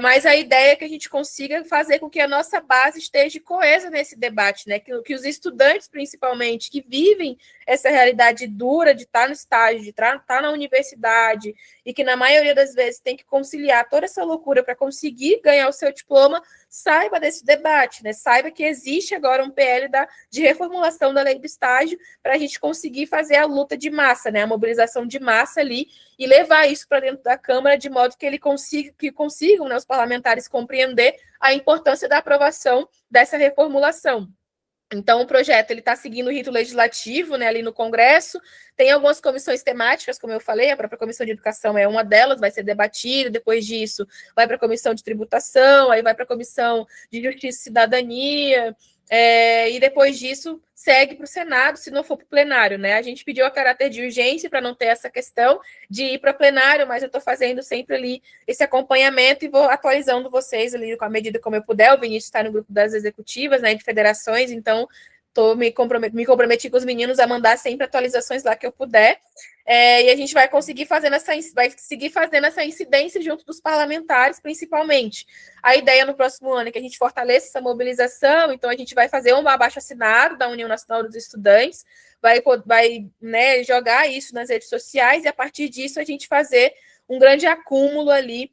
mas a ideia é que a gente consiga fazer com que a nossa base esteja coesa nesse debate, né? Que os estudantes, principalmente, que vivem essa realidade dura de estar no estágio, de estar na universidade, e que na maioria das vezes tem que conciliar toda essa loucura para conseguir ganhar o seu diploma, saiba desse debate, né? Saiba que existe agora um PL de reformulação da lei do estágio para a gente conseguir fazer a luta de massa, né? A mobilização de massa ali e levar isso para dentro da Câmara de modo que consigam, né, os parlamentares compreender a importância da aprovação dessa reformulação. Então, o projeto está seguindo o rito legislativo, né, ali no Congresso. Tem algumas comissões temáticas, como eu falei, a própria Comissão de Educação é uma delas, vai ser debatida. Depois disso, vai para a Comissão de Tributação, aí vai para a Comissão de Justiça e Cidadania, e depois disso segue para o Senado, se não for para o plenário, né? A gente pediu a caráter de urgência para não ter essa questão de ir para plenário, mas eu estou fazendo sempre ali esse acompanhamento e vou atualizando vocês ali com a medida como eu puder. O Vinícius está no grupo das executivas, né, de federações, então me comprometi com os meninos a mandar sempre atualizações lá que eu puder. E a gente vai conseguir seguir fazendo essa incidência junto dos parlamentares, principalmente. A ideia no próximo ano é que a gente fortaleça essa mobilização, então a gente vai fazer um abaixo-assinado da União Nacional dos Estudantes, vai né, jogar isso nas redes sociais, e a partir disso a gente fazer um grande acúmulo ali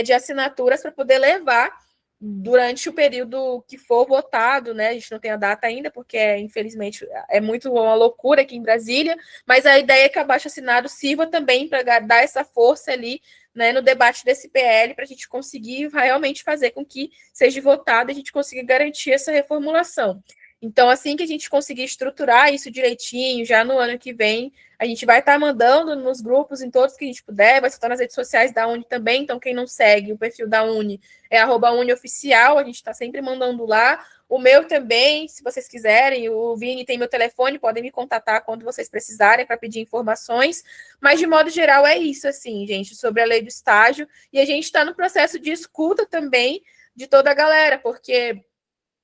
de assinaturas para poder levar durante o período que for votado, né? A gente não tem a data ainda, porque, infelizmente, é muito uma loucura aqui em Brasília, mas a ideia é que o abaixo-assinado sirva também para dar essa força ali, né, no debate desse PL, para a gente conseguir realmente fazer com que seja votado e a gente consiga garantir essa reformulação. Então, assim que a gente conseguir estruturar isso direitinho, já no ano que vem, a gente vai estar mandando nos grupos, em todos que a gente puder, vai estar nas redes sociais da Uni também, então quem não segue o perfil da Uni é @unioficial, a gente está sempre mandando lá. O meu também, se vocês quiserem, o Vini tem meu telefone, podem me contatar quando vocês precisarem para pedir informações, mas de modo geral é isso, assim, gente, sobre a lei do estágio, e a gente está no processo de escuta também de toda a galera, porque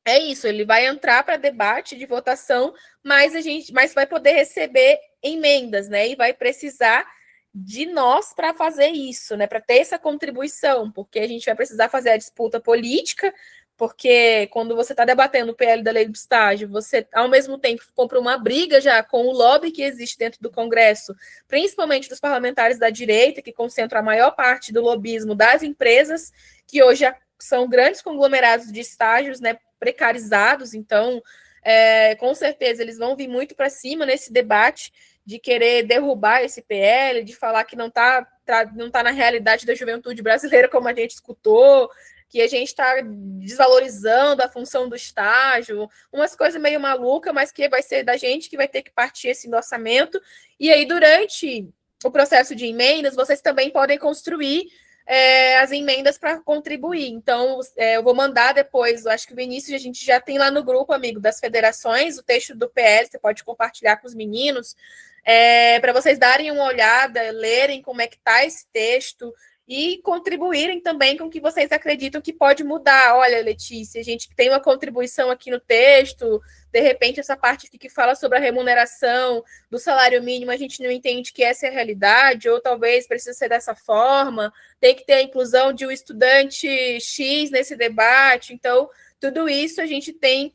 é isso, ele vai entrar para debate de votação, mas vai poder receber emendas, né? E vai precisar de nós para fazer isso, né? Para ter essa contribuição, porque a gente vai precisar fazer a disputa política porque quando você está debatendo o PL da lei do estágio, você, ao mesmo tempo, compra uma briga já com o lobby que existe dentro do Congresso, principalmente dos parlamentares da direita, que concentram a maior parte do lobismo das empresas, que hoje são grandes conglomerados de estágios, né, precarizados. Então, com certeza, eles vão vir muito para cima nesse debate de querer derrubar esse PL, de falar que não está na realidade da juventude brasileira, como a gente escutou, que a gente está desvalorizando a função do estágio, umas coisas meio malucas, mas que vai ser da gente que vai ter que partir esse orçamento. E aí, durante o processo de emendas, vocês também podem construir as emendas para contribuir. Então, eu vou mandar depois, eu acho que o Vinícius a gente já tem lá no grupo, amigo, das federações, o texto do PL, você pode compartilhar com os meninos, para vocês darem uma olhada, lerem como é que está esse texto, e contribuírem também com o que vocês acreditam que pode mudar. Olha, Letícia, a gente tem uma contribuição aqui no texto, de repente essa parte aqui que fala sobre a remuneração do salário mínimo, a gente não entende que essa é a realidade, ou talvez precisa ser dessa forma, tem que ter a inclusão de um estudante X nesse debate. Então, tudo isso a gente tem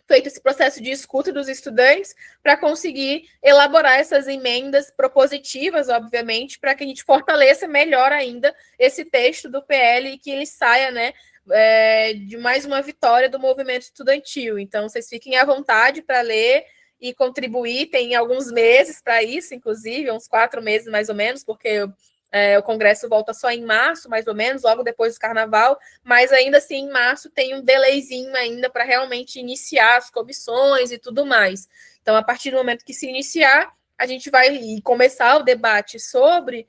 feito esse processo de escuta dos estudantes para conseguir elaborar essas emendas propositivas, obviamente, para que a gente fortaleça melhor ainda esse texto do PL e que ele saia, né, de mais uma vitória do movimento estudantil. Então, vocês fiquem à vontade para ler e contribuir. Tem alguns meses para isso, inclusive, uns 4 meses mais ou menos, porque o Congresso volta só em março, mais ou menos, logo depois do Carnaval, mas ainda assim, em março, tem um delayzinho ainda para realmente iniciar as comissões e tudo mais. Então, a partir do momento que se iniciar, a gente vai começar o debate sobre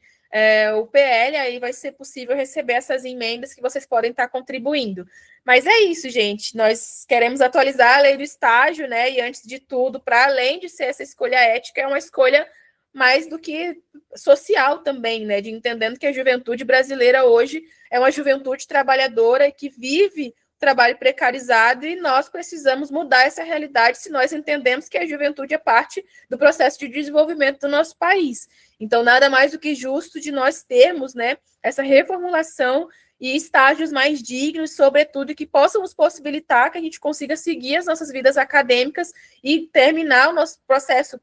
o PL, aí vai ser possível receber essas emendas que vocês podem estar contribuindo. Mas é isso, gente. Nós queremos atualizar a lei do estágio, né? E antes de tudo, para além de ser essa escolha ética, é uma escolha mais do que social também, né? De entendendo que a juventude brasileira hoje é uma juventude trabalhadora que vive trabalho precarizado e nós precisamos mudar essa realidade se nós entendemos que a juventude é parte do processo de desenvolvimento do nosso país. Então, nada mais do que justo de nós termos, né, essa reformulação e estágios mais dignos, sobretudo, que possam nos possibilitar que a gente consiga seguir as nossas vidas acadêmicas e terminar o nosso processo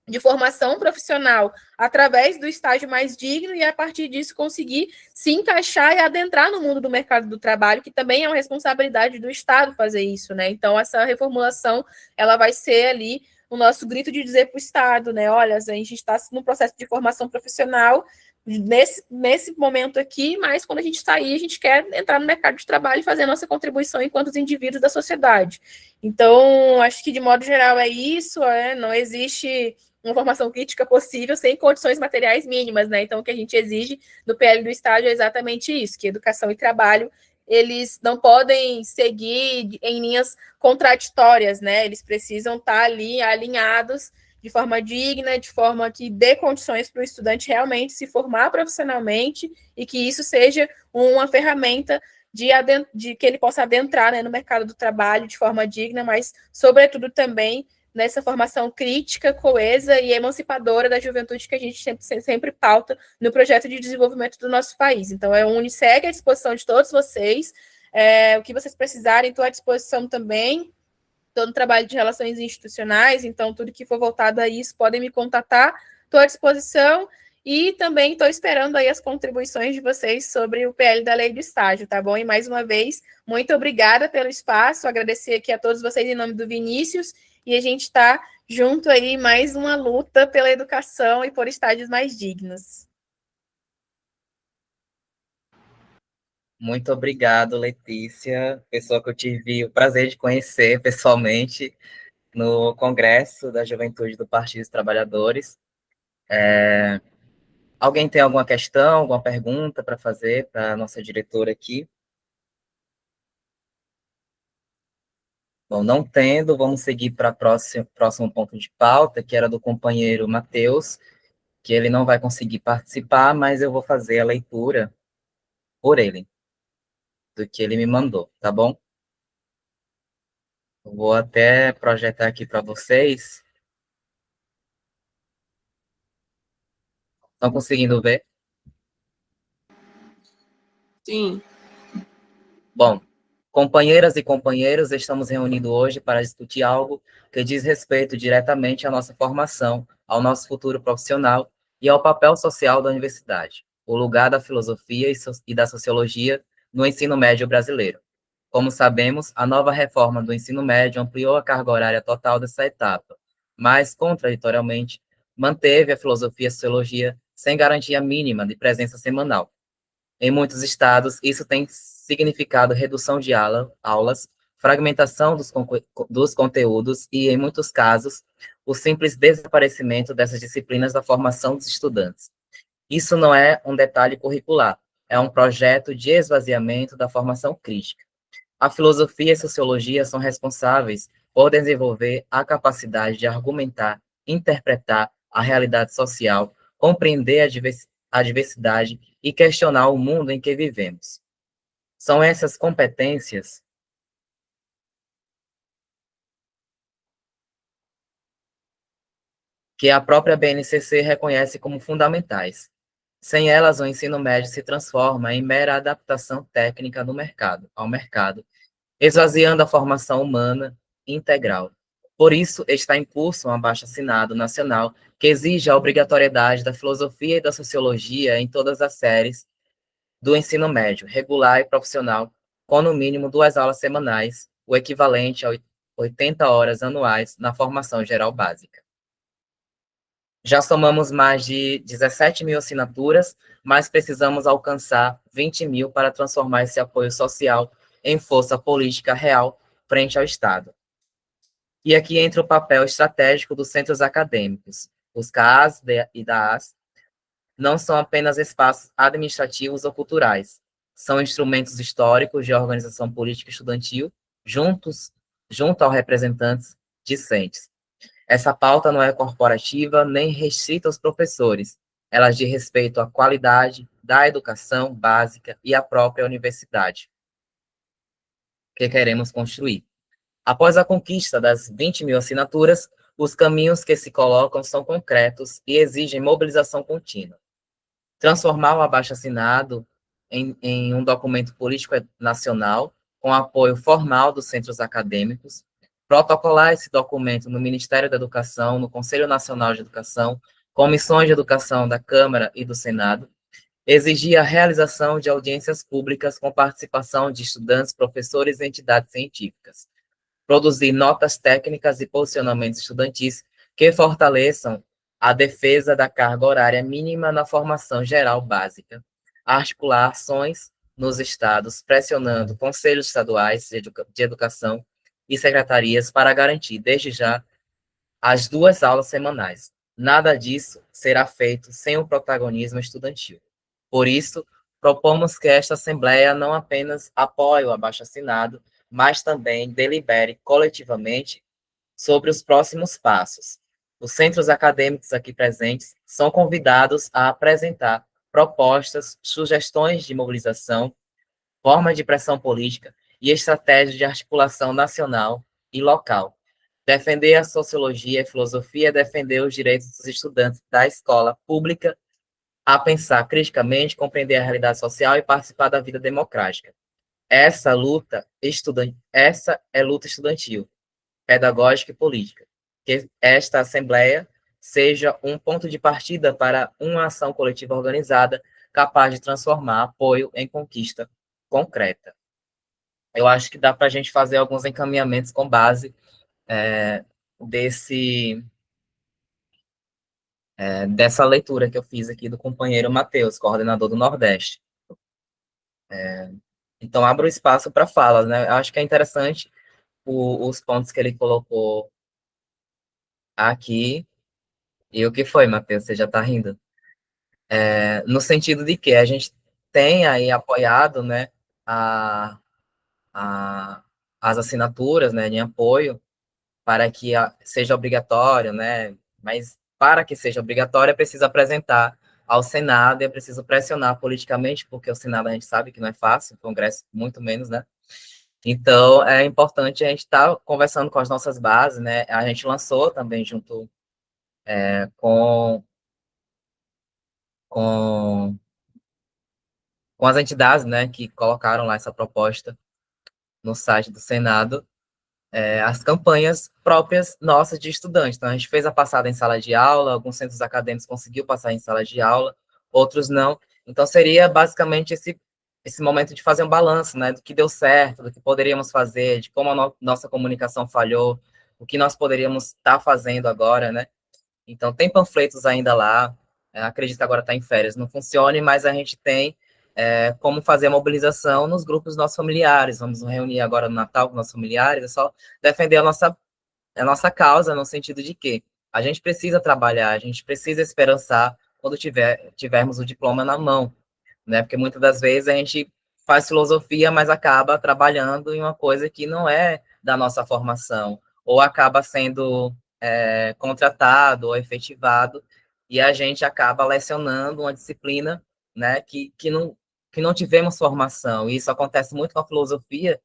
de formação profissional através do estágio mais digno e, a partir disso, conseguir se encaixar e adentrar no mundo do mercado do trabalho, que também é uma responsabilidade do Estado fazer isso, né? Então, essa reformulação, ela vai ser ali o nosso grito de dizer para o Estado, né? Olha, a gente está no processo de formação profissional nesse momento aqui, mas quando a gente sair, a gente quer entrar no mercado de trabalho e fazer a nossa contribuição enquanto os indivíduos da sociedade. Então, acho que, de modo geral, é isso, não existe uma formação crítica possível sem condições materiais mínimas, né? Então, o que a gente exige do PL do estágio é exatamente isso, que educação e trabalho, eles não podem seguir em linhas contraditórias, né? Eles precisam estar ali alinhados de forma digna, de forma que dê condições para o estudante realmente se formar profissionalmente e que isso seja uma ferramenta de que ele possa adentrar, né, no mercado do trabalho de forma digna, mas, sobretudo, também nessa formação crítica, coesa e emancipadora da juventude que a gente sempre pauta no projeto de desenvolvimento do nosso país. Então, a Uniseg à disposição de todos vocês, o que vocês precisarem, estou à disposição também, estou no trabalho de relações institucionais, então tudo que for voltado a isso, podem me contatar, estou à disposição, e também estou esperando aí as contribuições de vocês sobre o PL da Lei do Estágio, tá bom? E mais uma vez, muito obrigada pelo espaço, agradecer aqui a todos vocês em nome do Vinícius, e a gente está junto aí mais uma luta pela educação e por estágios mais dignos. Muito obrigado, Letícia, pessoa que eu tive o prazer de conhecer pessoalmente no Congresso da Juventude do Partido dos Trabalhadores. Alguém tem alguma questão, alguma pergunta para fazer para a nossa diretora aqui? Bom, não tendo, vamos seguir para o próximo ponto de pauta, que era do companheiro Matheus, que ele não vai conseguir participar, mas eu vou fazer a leitura por ele, do que ele me mandou, tá bom? Eu vou até projetar aqui para vocês. Estão conseguindo ver? Sim. Bom, Companheiras e companheiros, estamos reunidos hoje para discutir algo que diz respeito diretamente à nossa formação, ao nosso futuro profissional e ao papel social da universidade, o lugar da filosofia e da sociologia no ensino médio brasileiro. Como sabemos, a nova reforma do ensino médio ampliou a carga horária total dessa etapa, mas, contraditoriamente, manteve a filosofia e a sociologia sem garantia mínima de presença semanal. Em muitos estados, isso tem significado redução de aulas, fragmentação dos conteúdos e, em muitos casos, o simples desaparecimento dessas disciplinas da formação dos estudantes. Isso não é um detalhe curricular, é um projeto de esvaziamento da formação crítica. A filosofia e a sociologia são responsáveis por desenvolver a capacidade de argumentar, interpretar a realidade social, compreender a diversidade e questionar o mundo em que vivemos. São essas competências que a própria BNCC reconhece como fundamentais. Sem elas, o ensino médio se transforma em mera adaptação técnica ao mercado, esvaziando a formação humana integral. Por isso, está em curso um abaixo-assinado nacional que exige a obrigatoriedade da filosofia e da sociologia em todas as séries do ensino médio, regular e profissional, com no mínimo 2 aulas semanais, o equivalente a 80 horas anuais na formação geral básica. Já somamos mais de 17 mil assinaturas, mas precisamos alcançar 20 mil para transformar esse apoio social em força política real frente ao Estado. E aqui entra o papel estratégico dos centros acadêmicos. Os CAAs e DAAs não são apenas espaços administrativos ou culturais, são instrumentos históricos de organização política estudantil junto aos representantes discentes. Essa pauta não é corporativa nem restrita aos professores, ela diz respeito à qualidade da educação básica e à própria universidade que queremos construir. Após a conquista das 20 mil assinaturas, os caminhos que se colocam são concretos e exigem mobilização contínua. Transformar o abaixo-assinado em um documento político nacional, com apoio formal dos centros acadêmicos, protocolar esse documento no Ministério da Educação, no Conselho Nacional de Educação, comissões de educação da Câmara e do Senado, exigir a realização de audiências públicas com participação de estudantes, professores e entidades científicas, produzir notas técnicas e posicionamentos estudantis que fortaleçam a defesa da carga horária mínima na formação geral básica, articular ações nos estados, pressionando conselhos estaduais de educação e secretarias para garantir, desde já, as 2 aulas semanais. Nada disso será feito sem o protagonismo estudantil. Por isso, propomos que esta Assembleia não apenas apoie o abaixo-assinado, mas também delibere coletivamente sobre os próximos passos. Os centros acadêmicos aqui presentes são convidados a apresentar propostas, sugestões de mobilização, formas de pressão política e estratégias de articulação nacional e local. Defender a sociologia e a filosofia é defender os direitos dos estudantes da escola pública a pensar criticamente, compreender a realidade social e participar da vida democrática. Essa é luta estudantil, pedagógica e política. Que esta Assembleia seja um ponto de partida para uma ação coletiva organizada capaz de transformar apoio em conquista concreta. Eu acho que dá para a gente fazer alguns encaminhamentos com base dessa leitura que eu fiz aqui do companheiro Matheus, coordenador do Nordeste. Então, abro espaço para falas, né? Eu acho que é interessante os pontos que ele colocou aqui. E o que foi, Matheus? Você já está rindo? No sentido de que a gente tem aí apoiado, né, as assinaturas, né, de apoio para que seja obrigatório, né, mas para que seja obrigatório é preciso apresentar ao Senado e é preciso pressionar politicamente, porque o Senado a gente sabe que não é fácil, o Congresso muito menos, né? Então, é importante a gente estar conversando com as nossas bases, né? A gente lançou também junto com, com, com as entidades, né, que colocaram lá essa proposta no site do Senado, as campanhas próprias nossas de estudantes. Então, a gente fez a passada em sala de aula, alguns centros acadêmicos conseguiu passar em sala de aula, outros não. Então, seria basicamente esse momento de fazer um balanço, né, do que deu certo, do que poderíamos fazer, de como a nossa comunicação falhou, o que nós poderíamos estar fazendo agora, né. Então, tem panfletos ainda lá, acredito que agora está em férias, não funcione, mas a gente tem como fazer a mobilização nos grupos dos nossos familiares. Vamos nos reunir agora no Natal com nossos familiares, é só defender a nossa causa, no sentido de que a gente precisa trabalhar, a gente precisa esperançar quando tivermos o diploma na mão, né? Porque muitas das vezes a gente faz filosofia, mas acaba trabalhando em uma coisa que não é da nossa formação, ou acaba sendo contratado ou efetivado, e a gente acaba lecionando uma disciplina, né, que não tivemos formação, e isso acontece muito com a filosofia,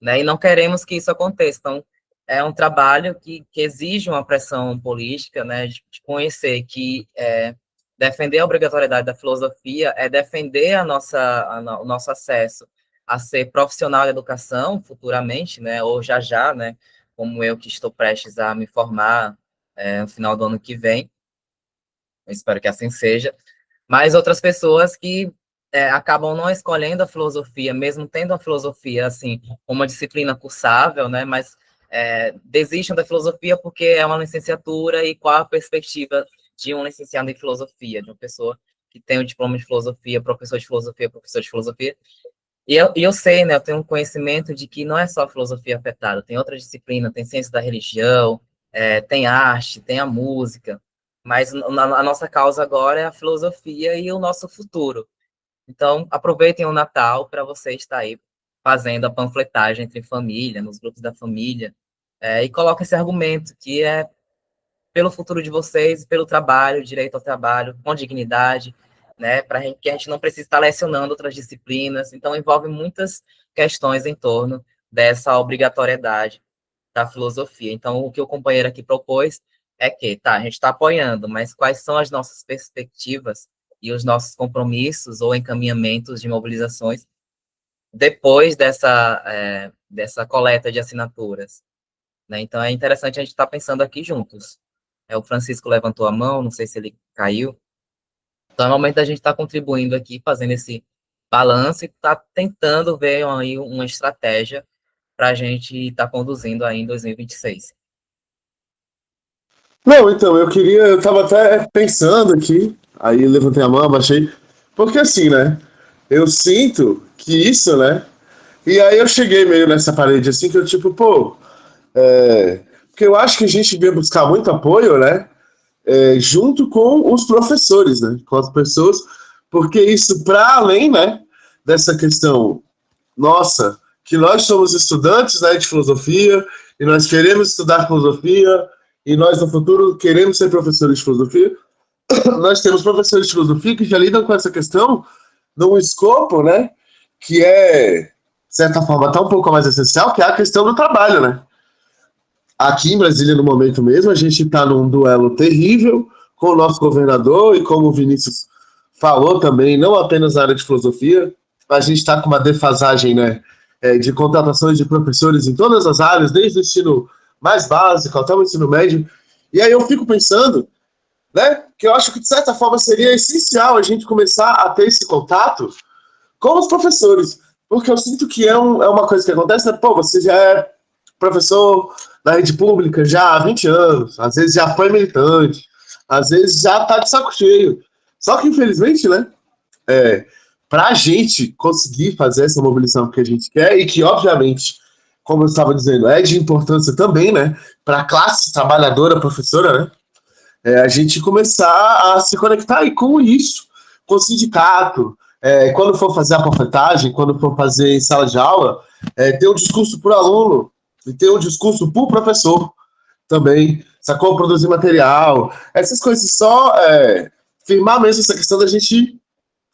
né, e não queremos que isso aconteça. Então, é um trabalho que exige uma pressão política, né, de conhecer que defender a obrigatoriedade da filosofia é defender o nosso acesso a ser profissional da educação futuramente, né, ou já, né, como eu que estou prestes a me formar no final do ano que vem, eu espero que assim seja, mas outras pessoas que acabam não escolhendo a filosofia, mesmo tendo a filosofia, assim, como uma disciplina cursável, né, mas desistem da filosofia porque é uma licenciatura, e qual a perspectiva de um licenciado em filosofia, de uma pessoa que tem o diploma de filosofia, professor de filosofia, e eu sei, né, eu tenho um conhecimento de que não é só a filosofia afetada, tem outra disciplina, tem ciência da religião, tem arte, tem a música, mas a nossa causa agora é a filosofia e o nosso futuro. Então, aproveitem o Natal para você estar aí fazendo a panfletagem entre família, nos grupos da família, e coloque esse argumento, que é pelo futuro de vocês, pelo trabalho, direito ao trabalho, com dignidade, né, para que a gente não precise estar lecionando outras disciplinas. Então, envolve muitas questões em torno dessa obrigatoriedade da filosofia. Então, o que o companheiro aqui propôs é que, tá, a gente está apoiando, mas quais são as nossas perspectivas e os nossos compromissos ou encaminhamentos de mobilizações depois dessa coleta de assinaturas, né? Então, é interessante a gente estar pensando aqui juntos. O Francisco levantou a mão, não sei se ele caiu. Então, é o momento da gente estar contribuindo aqui, fazendo esse balanço e estar tentando ver aí uma estratégia para a gente estar conduzindo aí em 2026. Não, então, eu tava até pensando aqui, aí eu levantei a mão, abaixei, porque assim, né, eu sinto que isso, né, e aí eu cheguei meio nessa parede, assim, que eu tipo, pô, porque eu acho que a gente devia buscar muito apoio, né, junto com os professores, né, com as pessoas, porque isso, para além, né, dessa questão nossa, que nós somos estudantes, né, de filosofia, e nós queremos estudar filosofia, e nós no futuro queremos ser professores de filosofia, nós temos professores de filosofia que já lidam com essa questão num escopo, né, que é, de certa forma, até um pouco mais essencial, que é a questão do trabalho, né. Aqui em Brasília, no momento mesmo, a gente está num duelo terrível com o nosso governador, e como o Vinícius falou também, não apenas na área de filosofia, a gente está com uma defasagem, né, de contratações de professores em todas as áreas, desde o ensino mais básico até o ensino médio. E aí eu fico pensando, né, que eu acho que de certa forma seria essencial a gente começar a ter esse contato com os professores, porque eu sinto que é uma coisa que acontece, né, pô, você já é professor da rede pública já há 20 anos, às vezes já foi militante, às vezes já está de saco cheio. Só que, infelizmente, né, para a gente conseguir fazer essa mobilização que a gente quer, e que, obviamente, como eu estava dizendo, é de importância também, né, para a classe trabalhadora, professora, né, a gente começar a se conectar aí com isso, com o sindicato, quando for fazer a panfletagem, quando for fazer em sala de aula, ter um discurso para o aluno, e ter um discurso para o professor também, sacou? Produzir material, essas coisas, só firmar mesmo essa questão da gente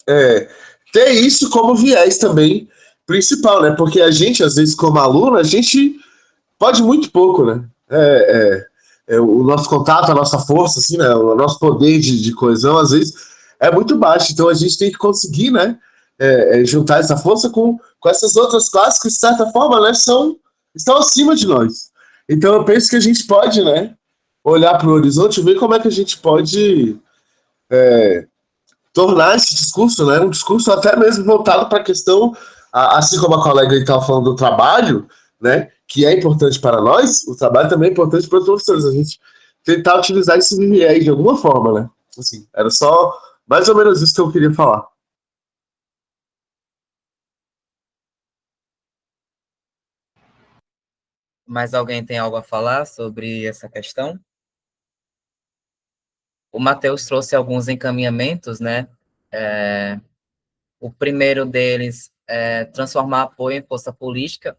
ter isso como viés também principal, né? Porque a gente, às vezes, como aluno, a gente pode muito pouco, né? O nosso contato, a nossa força, assim, né? O nosso poder de coesão, às vezes, é muito baixo. Então, a gente tem que conseguir, né? juntar essa força com essas outras classes que, de certa forma, né, estão acima de nós. Então, eu penso que a gente pode, né, olhar para o horizonte e ver como é que a gente pode tornar esse discurso, né, um discurso até mesmo voltado para a questão, assim como a colega estava falando do trabalho, né, que é importante para nós, o trabalho também é importante para os professores. A gente tentar utilizar esse viés de alguma forma, né? Assim, era só mais ou menos isso que eu queria falar. Mais alguém tem algo a falar sobre essa questão? O Matheus trouxe alguns encaminhamentos, né? O primeiro deles é transformar apoio em força política,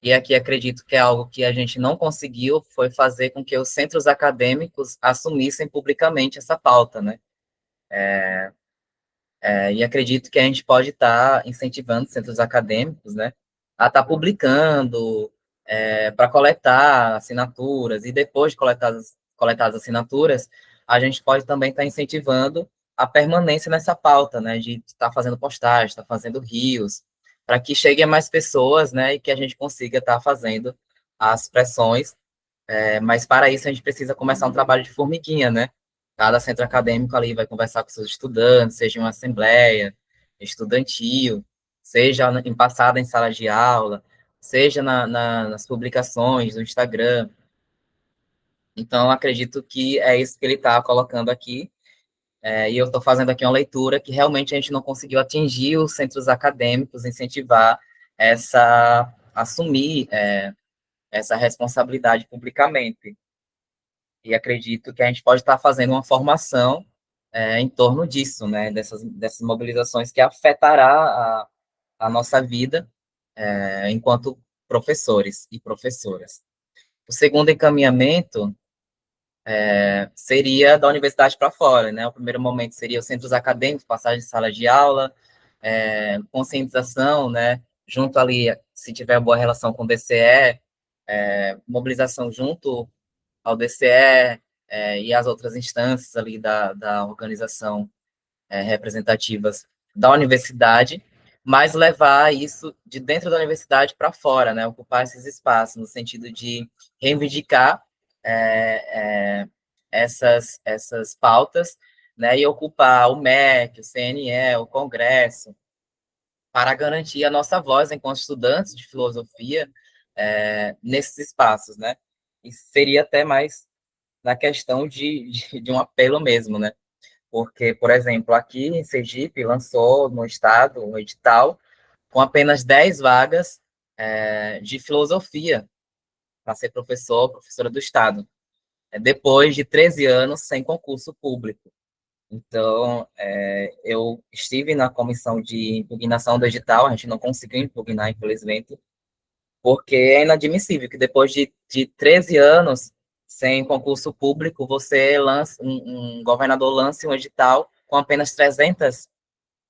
e aqui acredito que é algo que a gente não conseguiu, foi fazer com que os centros acadêmicos assumissem publicamente essa pauta, né? E acredito que a gente pode estar incentivando centros acadêmicos, né, a estar publicando, para coletar assinaturas, e depois de coletadas assinaturas, a gente pode também estar incentivando a permanência nessa pauta, né, de estar fazendo postagem, estar fazendo rios, para que chegue a mais pessoas, né, e que a gente consiga estar fazendo as pressões, mas para isso a gente precisa começar um trabalho de formiguinha, né? Cada centro acadêmico ali vai conversar com seus estudantes, seja em uma assembleia estudantil, seja em passada em sala de aula, seja nas publicações do Instagram. Então, acredito que é isso que ele está colocando aqui, e eu estou fazendo aqui uma leitura que realmente a gente não conseguiu atingir os centros acadêmicos, incentivar assumir essa responsabilidade publicamente. E acredito que a gente pode estar fazendo uma formação em torno disso, né, dessas mobilizações que afetará a nossa vida enquanto professores e professoras. O segundo encaminhamento seria da universidade para fora, né? O primeiro momento seria os centros acadêmicos, passagem de sala de aula, conscientização, né? Junto ali, se tiver boa relação com o DCE, mobilização junto ao DCE e as outras instâncias ali da organização representativas da universidade, mas levar isso de dentro da universidade para fora, né? Ocupar esses espaços, no sentido de reivindicar essas pautas, né? E ocupar o MEC, o CNE, o Congresso, para garantir a nossa voz enquanto estudantes de filosofia nesses espaços, né? E seria até mais na questão de um apelo mesmo, né? Porque, por exemplo, aqui em Sergipe, lançou no estado um edital com apenas 10 vagas de filosofia para ser professora do estado, depois de 13 anos sem concurso público. Então, eu estive na comissão de impugnação do edital, a gente não conseguiu impugnar, infelizmente, porque é inadmissível que depois de 13 anos sem concurso público, você um governador lance um edital com apenas 300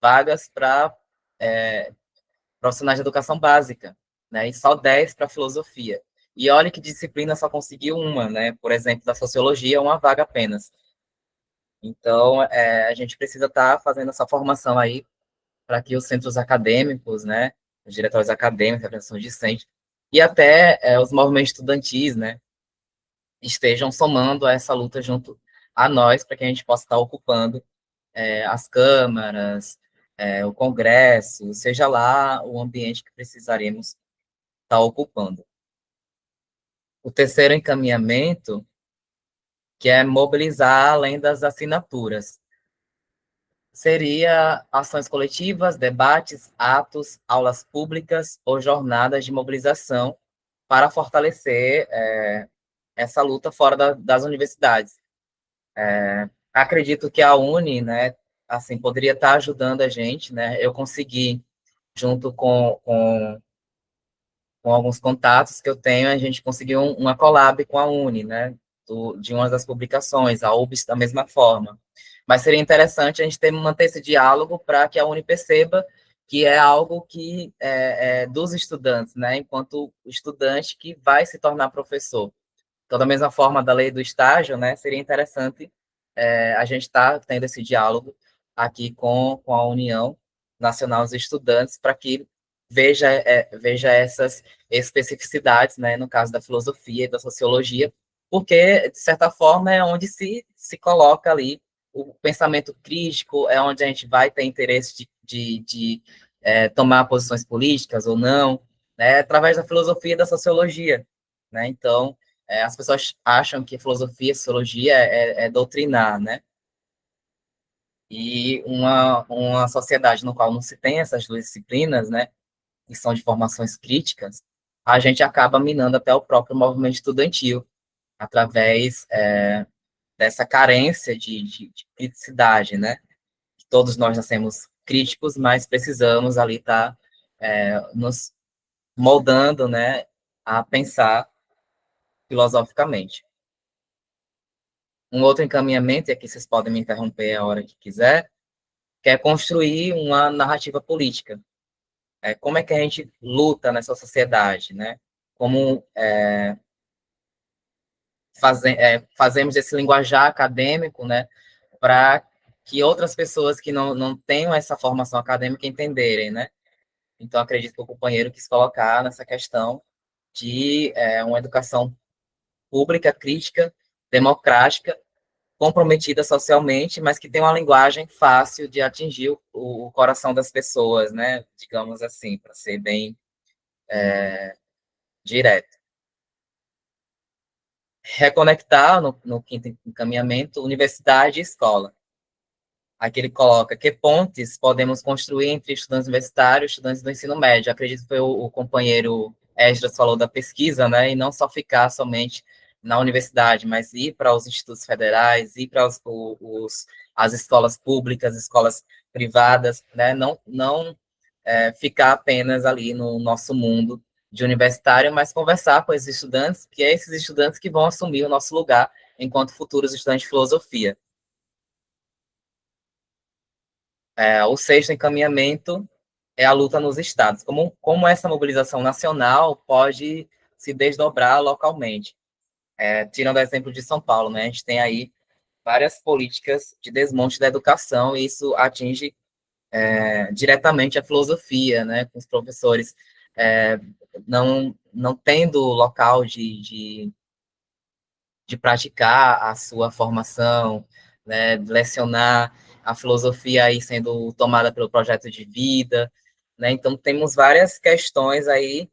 vagas para profissionais de educação básica, né, e só 10 para filosofia. E olha que disciplina só conseguiu uma, né, por exemplo, da sociologia, uma vaga apenas. Então, a gente precisa estar fazendo essa formação aí para que os centros acadêmicos, né, os diretórios acadêmicos, a representação discente, e até os movimentos estudantis, né, estejam somando a essa luta junto a nós, para que a gente possa estar ocupando as câmaras, o Congresso, seja lá o ambiente que precisaremos estar ocupando. O terceiro encaminhamento, que é mobilizar além das assinaturas, seria ações coletivas, debates, atos, aulas públicas ou jornadas de mobilização para fortalecer essa luta fora das universidades. Acredito que a Uni, né, assim, poderia estar ajudando a gente, né, eu consegui, junto com alguns contatos que eu tenho, a gente conseguiu uma collab com a Uni, né, de uma das publicações, a UBS da mesma forma. Mas seria interessante a gente manter esse diálogo para que a Uni perceba que é algo que é dos estudantes, né, enquanto estudante que vai se tornar professor. Então, da mesma forma da lei do estágio, né, seria interessante a gente estar tendo esse diálogo aqui com a União, Nacional dos Estudantes para que veja essas especificidades, né, no caso da filosofia e da sociologia, porque, de certa forma, é onde se coloca ali o pensamento crítico, é onde a gente vai ter interesse de tomar posições políticas ou não, né, através da filosofia e da sociologia, né, então, as pessoas acham que filosofia e sociologia é doutrinar, né, e uma sociedade no qual não se tem essas duas disciplinas, né, que são de formações críticas, a gente acaba minando até o próprio movimento estudantil, através dessa carência de criticidade, né? Todos nós nascemos críticos, mas precisamos ali estar nos moldando, né, a pensar filosoficamente. Um outro encaminhamento, e aqui vocês podem me interromper a hora que quiser, que é construir uma narrativa política. Como é que a gente luta nessa sociedade, né? Como fazemos esse linguajar acadêmico, né, para que outras pessoas que não tenham essa formação acadêmica entenderem, né? Então, acredito que o companheiro quis colocar nessa questão de uma educação pública, crítica, democrática, comprometida socialmente, mas que tem uma linguagem fácil de atingir o coração das pessoas, né? Digamos assim, para ser bem direto. Reconectar, no quinto encaminhamento, universidade e escola. Aqui ele coloca que pontes podemos construir entre estudantes universitários e estudantes do ensino médio. Acredito que foi o companheiro Esdras falou da pesquisa, né? E não só ficar somente na universidade, mas ir para os institutos federais, ir para as escolas públicas, escolas privadas, né? Não ficar apenas ali no nosso mundo de universitário, mas conversar com esses estudantes, que é esses estudantes que vão assumir o nosso lugar enquanto futuros estudantes de filosofia. O sexto encaminhamento é a luta nos estados. Como essa mobilização nacional pode se desdobrar localmente? Tirando o exemplo de São Paulo, né? A gente tem aí várias políticas de desmonte da educação e isso atinge diretamente a filosofia, né? Com os professores não tendo local de praticar a sua formação, né, lecionar a filosofia aí sendo tomada pelo projeto de vida, né, então temos várias questões aí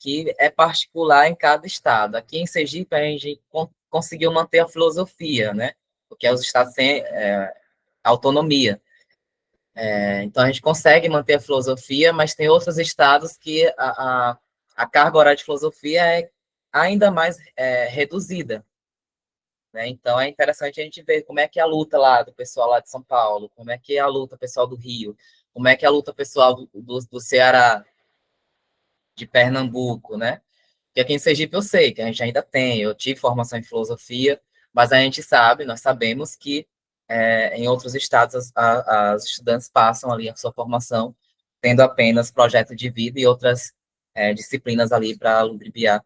que é particular em cada estado. Aqui em Sergipe a gente conseguiu manter a filosofia, né, porque os estados têm autonomia. Então a gente consegue manter a filosofia, mas tem outros estados que a carga horária de filosofia é ainda mais reduzida, né? Então, é interessante a gente ver como é que é a luta lá do pessoal lá de São Paulo, como é que é a luta pessoal do Rio, como é que é a luta pessoal do Ceará, de Pernambuco, né? Porque aqui em Sergipe eu sei que a gente ainda tem, eu tive formação em filosofia, mas a gente sabe, nós sabemos que em outros estados as estudantes passam ali a sua formação tendo apenas projeto de vida e outras disciplinas ali para ludibriar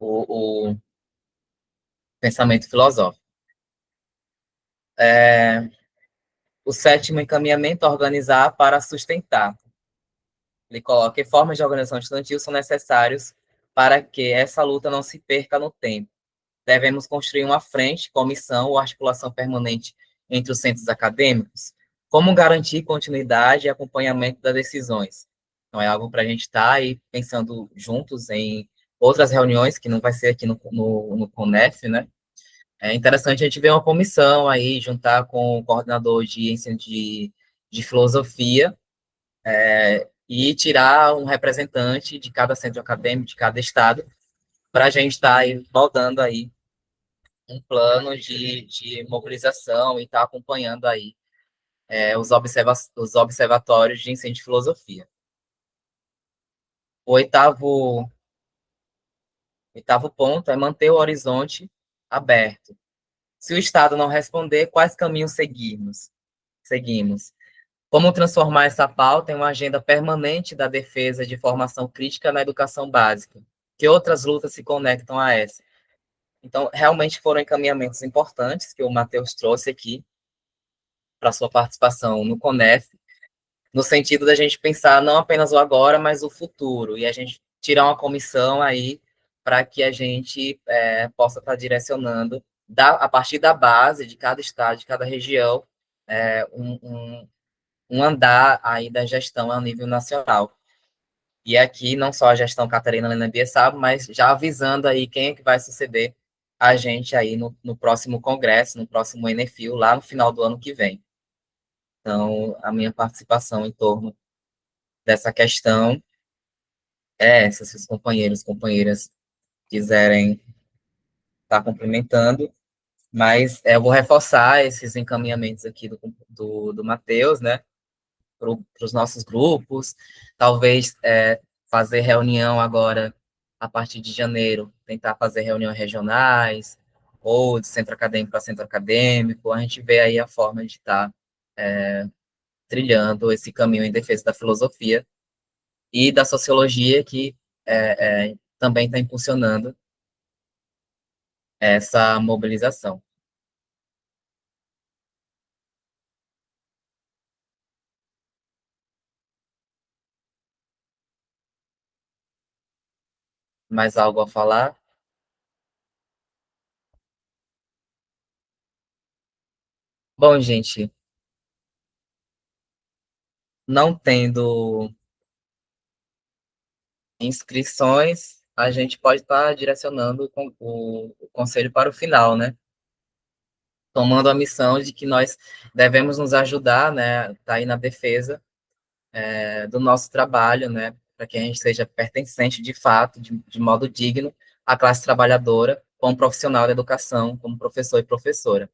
o pensamento filosófico. O sétimo encaminhamento é organizar para sustentar. Ele coloca que formas de organização estudantil são necessários para que essa luta não se perca no tempo. Devemos construir uma frente, comissão ou articulação permanente entre os centros acadêmicos. Como garantir continuidade e acompanhamento das decisões? Então, é algo para a gente estar aí pensando juntos em outras reuniões, que não vai ser aqui no CONEF, né? É interessante a gente ver uma comissão aí, juntar com o coordenador de ensino de filosofia, e tirar um representante de cada centro acadêmico, de cada estado, para a gente estar aí voltando aí um plano de mobilização e estar acompanhando aí os observatórios de ensino de filosofia. O oitavo ponto é manter o horizonte aberto. Se o Estado não responder, quais caminhos seguimos? Como transformar essa pauta em uma agenda permanente da defesa de formação crítica na educação básica? Que outras lutas se conectam a essa? Então, realmente foram encaminhamentos importantes que o Matheus trouxe aqui para sua participação no CONEF. no sentido da gente pensar não apenas o agora, mas o futuro, e a gente tirar uma comissão aí para que a gente possa estar direcionando, a partir da base de cada estado, de cada região, um andar aí da gestão a nível nacional. E aqui, não só a gestão Catarina Helena Biessabo, mas já avisando aí quem é que vai suceder a gente aí no próximo congresso, no próximo Enefil, lá no final do ano que vem. Então, a minha participação em torno dessa questão é essa, se os companheiros, companheiras quiserem estar complementando, mas eu vou reforçar esses encaminhamentos aqui do Matheus, né, para os nossos grupos, talvez fazer reunião agora, a partir de janeiro, tentar fazer reuniões regionais, ou de centro acadêmico para centro acadêmico, a gente vê aí a forma de estar trilhando esse caminho em defesa da filosofia e da sociologia, que também está impulsionando essa mobilização. Mais algo a falar? Bom, gente, não tendo inscrições, a gente pode estar direcionando o conselho para o final, né? Tomando a missão de que nós devemos nos ajudar, né? Tá aí na defesa do nosso trabalho, né? Para que a gente seja pertencente de fato, de modo digno, à classe trabalhadora, como profissional da educação, como professor e professora.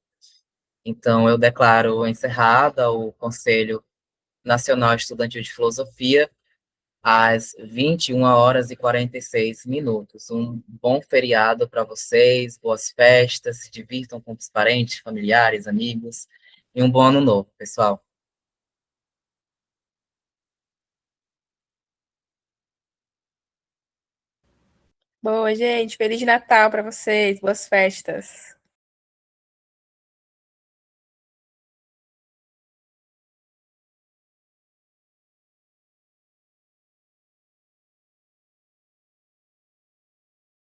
Então, eu declaro encerrada o Conselho Nacional Estudantil de Filosofia, às 21 horas e 46 minutos. Um bom feriado para vocês, boas festas, se divirtam com os parentes, familiares, amigos, e um bom ano novo, pessoal. Boa, gente. Feliz Natal para vocês. Boas festas.